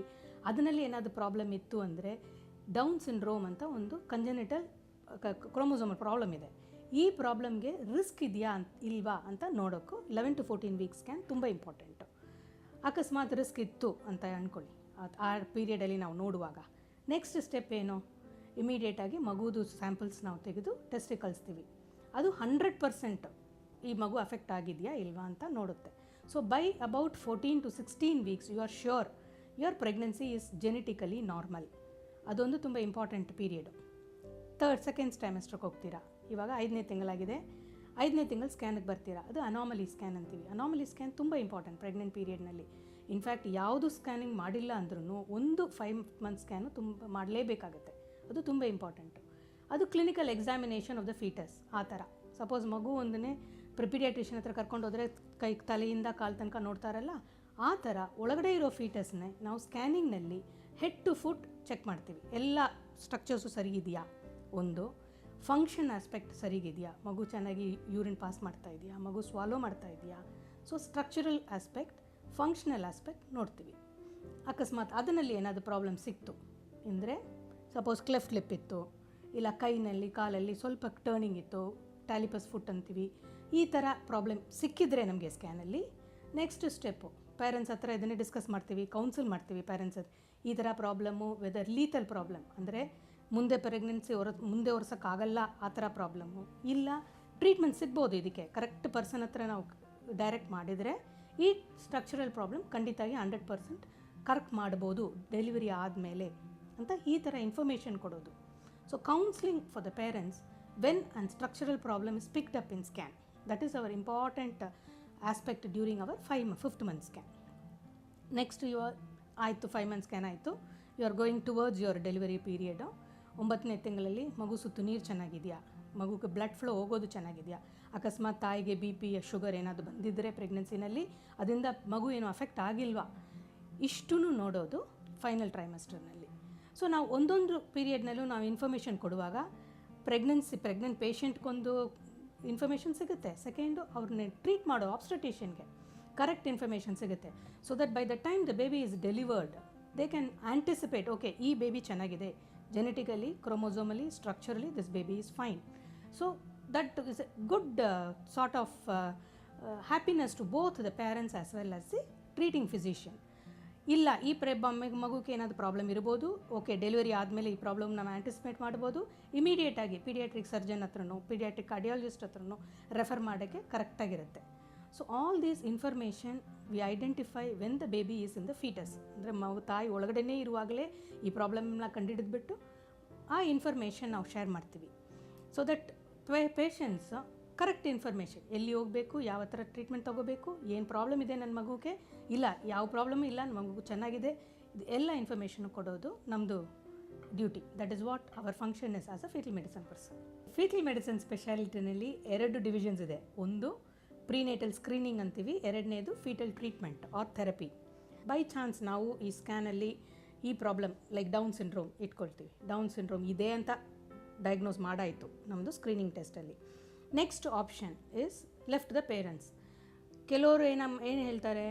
ಅದರಲ್ಲಿ ಏನಾದರೂ ಪ್ರಾಬ್ಲಮ್ ಇತ್ತು ಅಂದರೆ ಡೌನ್ ಸಿಂಡ್ರೋಮ್ ಅಂತ ಒಂದು ಕಂಜೆನಿಟಲ್ ಕ್ರೋಮೋಸೋಮಲ್ ಪ್ರಾಬ್ಲಮ್ ಇದೆ. ಈ ಪ್ರಾಬ್ಲಮ್ಗೆ ರಿಸ್ಕ್ ಇದೆಯಾ ಇಲ್ವಾ ಅಂತ ನೋಡೋಕ್ಕೂ 11 to 14 ವೀಕ್ಸ್ ಸ್ಕ್ಯಾನ್ ತುಂಬ ಇಂಪಾರ್ಟೆಂಟು. ಅಕಸ್ಮಾತ್ ರಿಸ್ಕ್ ಇತ್ತು ಅಂತ ಅಂದ್ಕೊಳ್ಳಿ, ಆ ಪೀರಿಯಡಲ್ಲಿ ನಾವು ನೋಡುವಾಗ ನೆಕ್ಸ್ಟ್ ಸ್ಟೆಪ್ ಏನು, ಇಮಿಡಿಯೇಟಾಗಿ ಮಗುದು ಸ್ಯಾಂಪಲ್ಸ್ ನಾವು ತೆಗೆದು ಟೆಸ್ಟಿಗೆ ಕಳಿಸ್ತೀವಿ. ಅದು 100% ಈ ಮಗು ಅಫೆಕ್ಟ್ ಆಗಿದೆಯಾ ಇಲ್ವಾ ಅಂತ ನೋಡುತ್ತೆ. So by about 14 to 16 weeks you are sure your pregnancy is genetically normal. ಅದೊಂದು ತುಂಬ ಇಂಪಾರ್ಟೆಂಟ್ ಪೀರಿಯಡು. ಸೆಕೆಂಡ್ ಟ್ರೈಮೆಸ್ಟ್ರಿಗೆ ಹೋಗ್ತೀರಾ, ಇವಾಗ 5ನೇ ತಿಂಗಳಾಗಿದೆ, 5ನೇ ತಿಂಗಳು ಸ್ಕ್ಯಾನಿಗೆ ಬರ್ತೀರಾ. ಅದು ಅನಾಮಲಿ ಸ್ಕ್ಯಾನ್ ಅಂತೀವಿ. ಅನಾಮಲಿ ಸ್ಕ್ಯಾನ್ ತುಂಬ ಇಂಪಾರ್ಟೆಂಟ್ ಪ್ರೆಗ್ನೆಂಟ್ ಪೀರಿಯಡ್ನಲ್ಲಿ. ಇನ್ಫ್ಯಾಕ್ಟ್ ಯಾವುದು ಸ್ಕ್ಯಾನಿಂಗ್ ಮಾಡಿಲ್ಲ ಅಂದ್ರೂ ಒಂದು 5 ಮಂತ್ ಸ್ಕ್ಯಾನು ತುಂಬ ಮಾಡಲೇಬೇಕಾಗತ್ತೆ. ಅದು ತುಂಬ ಇಂಪಾರ್ಟೆಂಟು. ಅದು clinical examination of the fetus. ಆ ಥರ ಸಪೋಸ್ ಮಗು ಒಂದನ್ನೇ ಪ್ರಿಪಿಡಿಯಾಟ್ರಿಷನ್ ಹತ್ರ ಕರ್ಕೊಂಡು ಹೋದರೆ ತಲೆಯಿಂದ ಕಾಲು ತನಕ ನೋಡ್ತಾರಲ್ಲ, ಆ ಥರ ಒಳಗಡೆ ಇರೋ ಫೀಟಸ್ನೇ ನಾವು ಸ್ಕ್ಯಾನಿಂಗ್ನಲ್ಲಿ ಹೆಡ್ ಟು ಫುಟ್ ಚೆಕ್ ಮಾಡ್ತೀವಿ. ಎಲ್ಲ ಸ್ಟ್ರಕ್ಚರ್ಸು ಸರಿ ಇದೆಯಾ, ಒಂದು ಫಂಕ್ಷನ್ ಆಸ್ಪೆಕ್ಟ್ ಸರಿಗಿದೆಯಾ, ಮಗು ಚೆನ್ನಾಗಿ ಯೂರಿನ್ ಪಾಸ್ ಮಾಡ್ತಾ ಇದೆಯಾ, ಮಗು ಸ್ವಾಲೋ ಮಾಡ್ತಾ ಇದೆಯಾ. So structural aspect, functional aspect ನೋಡ್ತೀವಿ. ಅಕಸ್ಮಾತ್ ಅದರಲ್ಲಿ ಏನಾದರೂ ಪ್ರಾಬ್ಲಮ್ ಸಿಕ್ತು ಅಂದರೆ, ಸಪೋಸ್ ಕ್ಲೆಫ್ಟ್ ಲಿಪ್ ಇತ್ತು, ಇಲ್ಲ ಕೈನಲ್ಲಿ ಕಾಲಲ್ಲಿ ಸ್ವಲ್ಪ ಟರ್ನಿಂಗ್ ಇತ್ತು, ಟ್ಯಾಲಿಪಸ್ ಫುಟ್ ಅಂತೀವಿ, ಈ ಥರ ಪ್ರಾಬ್ಲಮ್ ಸಿಕ್ಕಿದ್ರೆ ನಮಗೆ ಸ್ಕ್ಯಾನಲ್ಲಿ ನೆಕ್ಸ್ಟ್ ಸ್ಟೆಪ್ಪು ಪೇರೆಂಟ್ಸ್ ಹತ್ರ ಇದನ್ನೇ ಡಿಸ್ಕಸ್ ಮಾಡ್ತೀವಿ, ಕೌನ್ಸಿಲ್ ಮಾಡ್ತೀವಿ ಪೇರೆಂಟ್ಸ್ ಹತ್ರ. ಈ ಥರ ಪ್ರಾಬ್ಲಮ್ಮು ವೆದರ್ ಲೀತಲ್ ಪ್ರಾಬ್ಲಮ್ ಅಂದರೆ ಮುಂದೆ ಪ್ರೆಗ್ನೆನ್ಸಿ ಮುಂದೆ ಒರೆಸೋಕ್ಕಾಗಲ್ಲ ಆ ಥರ ಪ್ರಾಬ್ಲಮ್ಮು, ಇಲ್ಲ ಟ್ರೀಟ್ಮೆಂಟ್ ಸಿಗ್ಬೋದು ಇದಕ್ಕೆ ಕರೆಕ್ಟ್ ಪರ್ಸನ್ ಹತ್ರ ನಾವು ಡೈರೆಕ್ಟ್ ಮಾಡಿದರೆ ಈ ಸ್ಟ್ರಕ್ಚರಲ್ ಪ್ರಾಬ್ಲಮ್ ಖಂಡಿತವಾಗಿ 100% ಕರೆಕ್ಟ್ ಮಾಡ್ಬೋದು ಡೆಲಿವರಿ ಆದಮೇಲೆ ಅಂತ ಈ ಥರ ಇನ್ಫಾರ್ಮೇಷನ್ ಕೊಡೋದು. So counselling for the parents when and structural problem is picked up in scan. That is our important aspect during our 5th month scan. Next ಆಯಿತು 5 ಮಂತ್ ಸ್ಕ್ಯಾನ್ ಆಯಿತು, you are going towards your delivery period. 9ನೇ ತಿಂಗಳಲ್ಲಿ ಮಗು ಸುತ್ತು ನೀರು ಚೆನ್ನಾಗಿದೆಯಾ, ಮಗುಗೆ blood flow ಹೋಗೋದು ಚೆನ್ನಾಗಿದೆಯಾ, ಅಕಸ್ಮಾತ್ ತಾಯಿಗೆ BP ಶುಗರ್ ಏನಾದರೂ ಬಂದಿದ್ದರೆ ಪ್ರೆಗ್ನೆನ್ಸಿನಲ್ಲಿ ಅದರಿಂದ ಮಗು ಏನು ಅಫೆಕ್ಟ್ ಆಗಿಲ್ವಾ, ಇಷ್ಟೂ ನೋಡೋದು ಫೈನಲ್ ಟ್ರೈಮೆಸ್ಟರ್ನಲ್ಲಿ. ಸೊ ನಾವು ಒಂದೊಂದು ಪೀರಿಯಡ್ನಲ್ಲೂ ನಾವು ಇನ್ಫಾರ್ಮೇಷನ್ ಕೊಡುವಾಗ ಪ್ರೆಗ್ನೆಂಟ್ ಪೇಷಂಟ್ಗೊಂದು ಇನ್ಫಾರ್ಮೇಷನ್ ಸಿಗುತ್ತೆ, ಸೆಕೆಂಡು ಅವ್ರನ್ನ ಟ್ರೀಟ್ ಮಾಡೋ ಆಬ್ಸ್ಟೆಟಿಷಿಯನ್ಗೆ ಕರೆಕ್ಟ್ ಇನ್ಫಾರ್ಮೇಷನ್ ಸಿಗುತ್ತೆ. So that by the time the baby is delivered they can anticipate, okay ಈ ಬೇಬಿ ಚೆನ್ನಾಗಿದೆ, genetically, chromosomally, structurally, this baby is fine. So that is a good sort of happiness to both the parents as well as the treating physician. ಇಲ್ಲ ಈ ಮಗುಗೆ ಏನಾದರೂ problem ಇರ್ಬೋದು, okay delivery ಆದಮೇಲೆ ಈ problem ನಾವು ಆ್ಯಂಟಿಸಿಪೇಟ್ ಮಾಡ್ಬೋದು, ಇಮಿಡಿಯೇಟಾಗಿ ಪೀಡಿಯಾಟ್ರಿಕ್ ಸರ್ಜನ್ ಹತ್ರನೋ ಪೀಡಿಯಾಟ್ರಿಕ್ ಕಾರ್ಡಿಯಾಲಜಿಸ್ಟ್ ಹತ್ರನೋ ರೆಫರ್ ಮಾಡೋಕ್ಕೆ ಕರೆಕ್ಟಾಗಿರುತ್ತೆ. So all these information we identify when the baby is in the foetus, ಅಂದರೆ ತಾಯಿ ಒಳಗಡೆನೇ ಇರುವಾಗಲೇ ಈ ಪ್ರಾಬ್ಲಮ್ನ ಕಂಡುಹಿಡಿದ್ಬಿಟ್ಟು ಆ ಇನ್ಫಾರ್ಮೇಷನ್ ನಾವು ಶೇರ್ ಮಾಡ್ತೀವಿ. So that patients correct information ಎಲ್ಲಿ ಹೋಗಬೇಕು, ಯಾವ ಥರ ಟ್ರೀಟ್ಮೆಂಟ್ ತೊಗೋಬೇಕು, ಏನು ಪ್ರಾಬ್ಲಮ್ ಇದೆ ನನ್ನ ಮಗುಗೆ, ಇಲ್ಲ ಯಾವ ಪ್ರಾಬ್ಲಮ್ ಇಲ್ಲ ನನ್ನ ಮಗು ಚೆನ್ನಾಗಿದೆ, ಇದು ಎಲ್ಲ ಇನ್ಫಾರ್ಮೇಷನ್ ಕೊಡೋದು ನಮ್ಮದು duty. That is what our function is as a foetal medicine person. Foetal medicine ಸ್ಪೆಷಾಲಿಟಿನಲ್ಲಿ 2 ಡಿವಿಷನ್ಸ್ ಇದೆ. ಒಂದು ಪ್ರೀನೇಟಲ್ ಸ್ಕ್ರೀನಿಂಗ್ ಅಂತೀವಿ, ಎರಡನೇದು foetal treatment or therapy. By chance ನಾವು ಈ ಸ್ಕ್ಯಾನಲ್ಲಿ ಈ ಪ್ರಾಬ್ಲಮ್ ಲೈಕ್ ಡೌನ್ ಸಿಂಡ್ರೋಮ್ ಇಟ್ಕೊಳ್ತೀವಿ, ಡೌನ್ ಸಿಂಡ್ರೋಮ್ ಇದೆ ಅಂತ ಡಯಾಗ್ನೋಸ್ ಮಾಡಾಯಿತು ನಮ್ಮದು ಸ್ಕ್ರೀನಿಂಗ್ ಟೆಸ್ಟಲ್ಲಿ. Next option is left the parents. ಕೆಲವರು ಏನು ಹೇಳ್ತಾರೆ,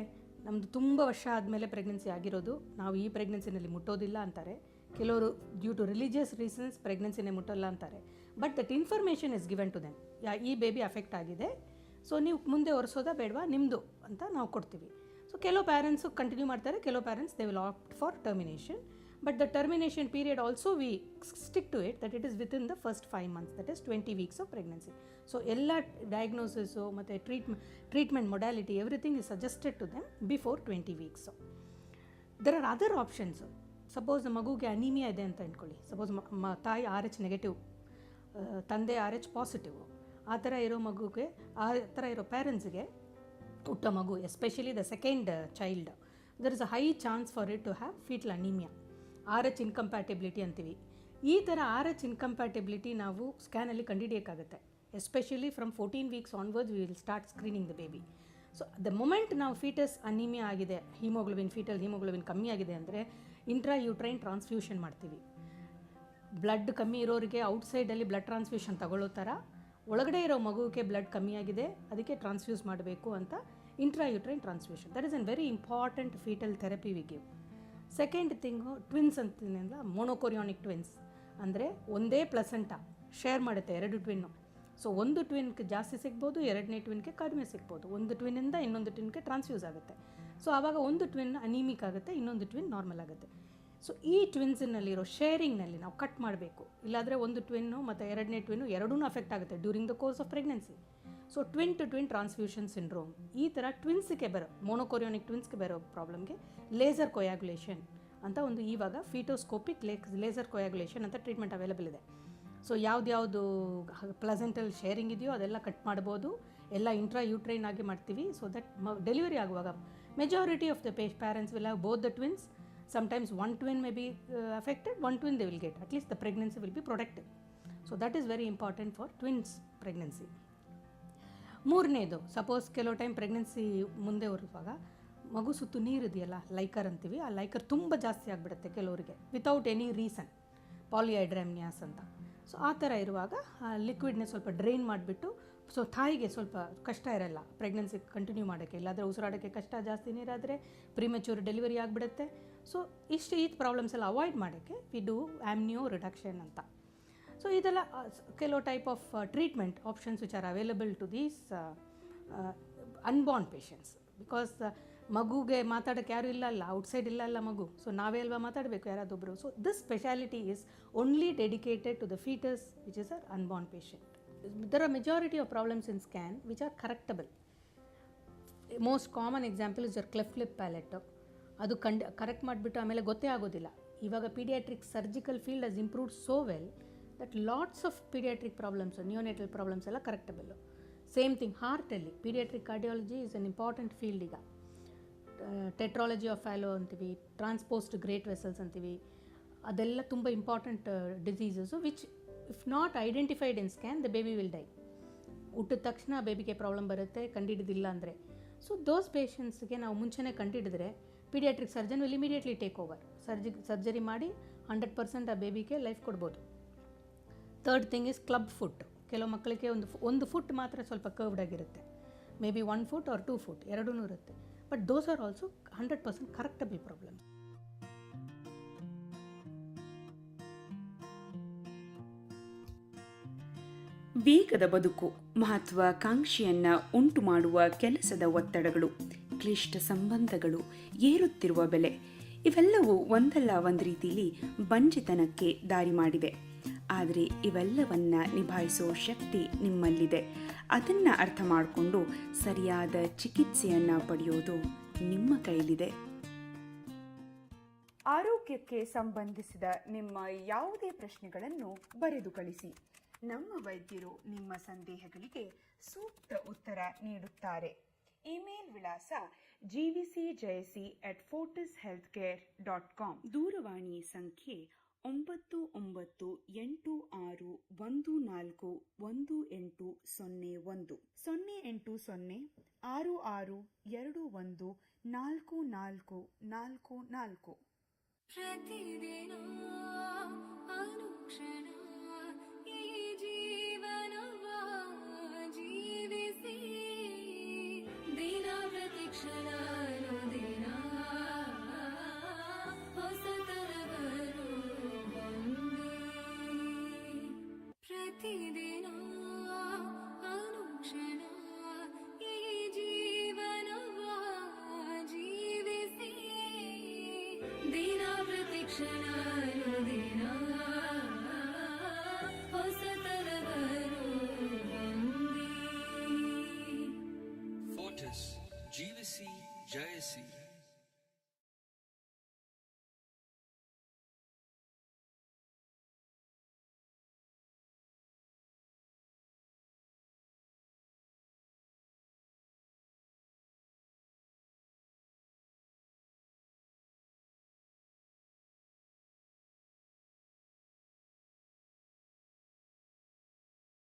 ನಮ್ಮದು ತುಂಬ ವರ್ಷ ಆದಮೇಲೆ ಪ್ರೆಗ್ನೆನ್ಸಿ ಆಗಿರೋದು, ನಾವು ಈ ಪ್ರೆಗ್ನೆನ್ಸಿನಲ್ಲಿ ಮುಟ್ಟೋದಿಲ್ಲ ಅಂತಾರೆ. ಕೆಲವರು ಡ್ಯೂ ಟು ರಿಲಿಜಿಯಸ್ ರೀಸನ್ಸ್ ಪ್ರೆಗ್ನೆನ್ಸಿನೇ ಮುಟ್ಟಲ್ಲ ಅಂತಾರೆ. But that information is given to them, ಈ ಬೇಬಿ ಅಫೆಕ್ಟ್ ಆಗಿದೆ, ಸೊ ನೀವು ಮುಂದೆ ಒರೆಸೋದಾ ಬೇಡವಾ ನಿಮ್ಮದು ಅಂತ ನಾವು ಕೊಡ್ತೀವಿ. ಸೊ ಕೆಲವು ಪ್ಯಾರೆಂಟ್ಸು ಕಂಟಿನ್ಯೂ ಮಾಡ್ತಾರೆ, ಕೆಲವು parents they will opt for termination. But the termination period also we stick to it that it is within the first 5 months, that is 20 weeks of pregnancy. So ಎಲ್ಲ diagnosis ಮತ್ತು treatment modality everything is suggested to them before 20 weeks. There are other options. Suppose ಮಗುಗೆ anaemia ಇದೆ ಅಂತ ಅಂದ್ಕೊಳ್ಳಿ, suppose ತಾಯಿ RH negative, ತಂದೆ RH positive, ಆ ಥರ ಇರೋ ಮಗುಗೆ, ಆ ಥರ ಇರೋ ಪೇರೆಂಟ್ಸ್ಗೆ ಹುಟ್ಟೋ ಮಗು especially the second child there is a high chance for it to have foetal anaemia, RH incompatibility ಅಂತೀವಿ. ಈ ಥರ RH ಇನ್ಕಂಪ್ಯಾಟಿಬಿಲಿಟಿ ನಾವು ಸ್ಕ್ಯಾನಲ್ಲಿ ಕಂಡುಹಿಡಿಯೋಕ್ಕಾಗುತ್ತೆ. Especially from 14 weeks onwards we will start screening the baby. So the moment ನಾವು foetus anaemia ಆಗಿದೆ, foetal haemoglobin ಕಮ್ಮಿ ಆಗಿದೆ ಅಂದರೆ ಇಂಟ್ರಾಯೂಟ್ರೈನ್ ಟ್ರಾನ್ಸ್ಫ್ಯೂಷನ್ ಮಾಡ್ತೀವಿ. ಬ್ಲಡ್ ಕಮ್ಮಿ ಇರೋರಿಗೆ ಔಟ್ಸೈಡಲ್ಲಿ ಬ್ಲಡ್ ಟ್ರಾನ್ಸ್ಫ್ಯೂಷನ್ ತಗೊಳ್ಳೋ ಥರ ಒಳಗಡೆ ಇರೋ ಮಗುವಿಗೆ ಬ್ಲಡ್ ಕಮ್ಮಿ ಆಗಿದೆ, ಅದಕ್ಕೆ ಟ್ರಾನ್ಸ್ಫ್ಯೂಸ್ ಮಾಡಬೇಕು ಅಂತ intrauterine transfusion. That is an very important foetal therapy we give. Second thing twins ಅಂತಿಲ್ಲ, ಮೊನೊಕೊರಿಯಾನಿಕ್ ಟ್ವಿನ್ಸ್ ಅಂದರೆ ಒಂದೇ ಪ್ಲಸೆಂಟ ಶೇರ್ ಮಾಡುತ್ತೆ 2 ಟ್ವಿನ್ನು. ಸೊ ಒಂದು ಟ್ವಿನ್ಗೆ ಜಾಸ್ತಿ ಸಿಗ್ಬೋದು, 2ನೇ ಟ್ವಿನ್ಗೆ ಕಡಿಮೆ ಸಿಗ್ಬೋದು. ಒಂದು ಟ್ವಿನ್ನಿಂದ ಇನ್ನೊಂದು ಟ್ವಿನ್ಗೆ ಟ್ರಾನ್ಸ್ಫ್ಯೂಸ್ ಆಗುತ್ತೆ. ಸೊ ಆವಾಗ ಒಂದು ಟ್ವಿನ್ ಅನಿಮಿಕ್ ಆಗುತ್ತೆ, ಇನ್ನೊಂದು ಟ್ವಿನ್ ನಾರ್ಮಲ್ ಆಗುತ್ತೆ. ಸೊ ಈ ಟ್ವಿನ್ಸ್ನಲ್ಲಿರೋ ಶೇರಿಂಗ್ನಲ್ಲಿ ನಾವು ಕಟ್ ಮಾಡಬೇಕು, ಇಲ್ಲಾಂದರೆ ಒಂದು ಟ್ವಿನ್ನು ಮತ್ತು 2ನೇ ಟ್ವಿನ್ನು ಎರಡೂ ಅಫೆಕ್ಟ್ ಆಗುತ್ತೆ during the course of pregnancy. So twin to twin transfusion syndrome, ಈ ಥರ ಟ್ವಿನ್ಸ್ಗೆ ಬರೋ ಮೊನೊಕೊರಿಯಾನಿಕ್ ಟ್ವಿನ್ಸ್ಗೆ ಬರೋ ಪ್ರಾಬ್ಲಮ್ಗೆ ಲೇಸರ್ ಕೊಯಾಗುಲೇಷನ್ ಅಂತ ಒಂದು ಇವಾಗ ಫೀಟೋಸ್ಕೋಪಿಕ್ ಲೇಸರ್ ಕೊಯಾಗುಲೇಷನ್ ಅಂತ ಟ್ರೀಟ್ಮೆಂಟ್ ಅವೈಲಬಲ್ ಇದೆ. ಸೊ ಯಾವ್ದು ಪ್ಲಸೆಂಟಲ್ಲಿ ಶೇರಿಂಗ್ ಇದೆಯೋ ಅದೆಲ್ಲ ಕಟ್ ಮಾಡ್ಬೋದು, ಎಲ್ಲ ಇಂಟ್ರಾಯೂಟ್ರೈನ್ ಆಗಿ ಮಾಡ್ತೀವಿ. ಸೊ ದಟ್ ಡೆಲಿವರಿ ಆಗುವಾಗ majority of the parents will have both the twins. Sometimes one twin may be affected, one twin they will get. At least the pregnancy will be protected. So that is very important for twins pregnancy. ಮೂರನೇದು, suppose ಕೆಲವು time pregnancy ಮುಂದೆ ಬರುವಾಗ ಮಗು ಸುತ್ತು ನೀರಿದೆಯಲ್ಲ, liker ಅಂತೀವಿ, ಆ liker ತುಂಬ ಜಾಸ್ತಿ ಆಗಿಬಿಡುತ್ತೆ ಕೆಲವರಿಗೆ ವಿತೌಟ್ ಎನಿ ರೀಸನ್, ಪಾಲಿಹೈಡ್ರಾಮ್ನಿಯಾಸ್ ಅಂತ. ಸೊ ಆ ಥರ ಇರುವಾಗ ಲಿಕ್ವಿಡ್ನ ಸ್ವಲ್ಪ ಡ್ರೈನ್ ಮಾಡಿಬಿಟ್ಟು, ಸೊ ತಾಯಿಗೆ ಸ್ವಲ್ಪ ಕಷ್ಟ ಇರಲ್ಲ ಪ್ರೆಗ್ನೆನ್ಸಿ ಕಂಟಿನ್ಯೂ ಮಾಡೋಕ್ಕೆ, ಇಲ್ಲಾಂದರೆ ಉಸಿರಾಡೋಕ್ಕೆ ಕಷ್ಟ, ಜಾಸ್ತಿ ನೀರಾದರೆ ಪ್ರಿಮೆಚೂರ್ ಡೆಲಿವರಿ ಆಗಿಬಿಡುತ್ತೆ. ಸೊ ಈ ಪ್ರಾಬ್ಲಮ್ಸ್ ಎಲ್ಲ ಅವಾಯ್ಡ್ ಮಾಡೋಕ್ಕೆ ವಿ ಡೂ ಆಮ್ನಿಯೋ ರಿಡಕ್ಷನ್ ಅಂತ. ಸೊ ಇದೆಲ್ಲ ಕೆಲವು type of treatment options which are available to these unborn patients. Because ಮಗುಗೆ ಮಾತಾಡೋಕ್ಕೆ ಯಾರೂ ಇಲ್ಲ ಔಟ್ಸೈಡ್ ಇಲ್ಲ ಮಗು, ಸೊ ನಾವೇ ಅಲ್ವಾ ಮಾತಾಡಬೇಕು ಯಾರಾದೊಬ್ಬರು. So this speciality is only dedicated to the foetus which is our unborn patient. There are majority of problems in scan which are correctable. Most common example is your cleft lip palate. ಅದು correct ಮಾಡಿಬಿಟ್ಟು ಆಮೇಲೆ ಗೊತ್ತೇ ಆಗೋದಿಲ್ಲ. ಇವಾಗ paediatric surgical field has improved so well that lots of paediatric problems, neonatal problems ಎಲ್ಲ correctable. Same thing ಹಾರ್ಟಲ್ಲಿ paediatric cardiology is an important field. ಈಗ tetralogy of Fallot ಅಂತೀವಿ, ಟ್ರಾನ್ಸ್ಪೋಸ್ಡ್ ಗ್ರೇಟ್ ವೆಸಲ್ಸ್ ಅಂತೀವಿ, ಅದೆಲ್ಲ ತುಂಬ important diseases which if not identified in scan the baby will die. ಹುಟ್ಟಿದ ತಕ್ಷಣ ಬೇಬಿಗೆ problem ಬರುತ್ತೆ ಕಂಡುಹಿಡಿದಿಲ್ಲ ಅಂದರೆ. ಸೊ ದೋಸ್ ಪೇಷಂಟ್ಸ್ಗೆ ನಾವು ಮುಂಚೆನೇ ಕಂಡುಹಿಡಿದ್ರೆ paediatric surgeon will immediately take over, surgery ಮಾಡಿ 100% ಆ ಬೇಬಿಗೆ ಲೈಫ್ ಕೊಡ್ಬೋದು. Third thing is club foot. ಕೆಲವು ಮಕ್ಕಳಿಗೆ ಒಂದು ಫುಟ್ ಮಾತ್ರ ಸ್ವಲ್ಪ ಕರ್ವ್ಡ್ ಆಗಿರುತ್ತೆ, may be 1 foot or 2 foot ಎರಡೂ ಇರುತ್ತೆ. But those are also 100% correctable problems. ವೇಗದ ಬದುಕು, ಮಹತ್ವಾಕಾಂಕ್ಷೆಯನ್ನ ಉಂಟು ಮಾಡುವ ಕೆಲಸದ ಒತ್ತಡಗಳು, ಕ್ಲಿಷ್ಟ ಸಂಬಂಧಗಳು, ಏರುತ್ತಿರುವ ಬೆಲೆ, ಇವೆಲ್ಲವೂ ಒಂದಲ್ಲ ಒಂದು ರೀತಿಯಲ್ಲಿ ಬಂಜಿತನಕ್ಕೆ ದಾರಿ ಮಾಡಿದೆ. ಆದರೆ ಇವೆಲ್ಲವನ್ನ ನಿಭಾಯಿಸೋ ಶಕ್ತಿ ನಿಮ್ಮಲ್ಲಿದೆ. ಅದನ್ನು ಅರ್ಥ ಮಾಡಿಕೊಂಡು ಸರಿಯಾದ ಚಿಕಿತ್ಸೆಯನ್ನು ಪಡೆಯೋದು ನಿಮ್ಮ ಕೈಲಿದೆ. ಆರೋಗ್ಯಕ್ಕೆ ಸಂಬಂಧಿಸಿದ ನಿಮ್ಮ ಯಾವುದೇ ಪ್ರಶ್ನೆಗಳನ್ನು ಬರೆದು ಕಳಿಸಿ. ನಮ್ಮ ವೈದ್ಯರು ನಿಮ್ಮ ಸಂದೇಹಗಳಿಗೆ ಸೂಕ್ತ ಉತ್ತರ ನೀಡುತ್ತಾರೆ. ಇಮೇಲ್ ವಿಳಾಸ gvcjayasee@fortishealthcare.com. ದೂರವಾಣಿ ಸಂಖ್ಯೆ 9986141801 08066214444. ಪ್ರತಿದಿನ ಅನುಕ್ಷಣ ಈ ಜೀವನವ ಜೀವಿಸಿ, ದಿನ ಪ್ರತಿಕ್ಷಣ ದಿನ ಹೊಸತನವನ್ನು ಹೊಂದಿ, ಪ್ರತಿದಿನ ಅನುಕ್ಷಣ ಈ ಜೀವನವ ಜೀವಿಸಿ, ದಿನ ಪ್ರತಿಕ್ಷಣ ದಿನ ಹೊಸತನವನ್ನು ಹೊಂದಿ. Fortis, ಜೀವಿಸಿ ಜಯಿಸಿ.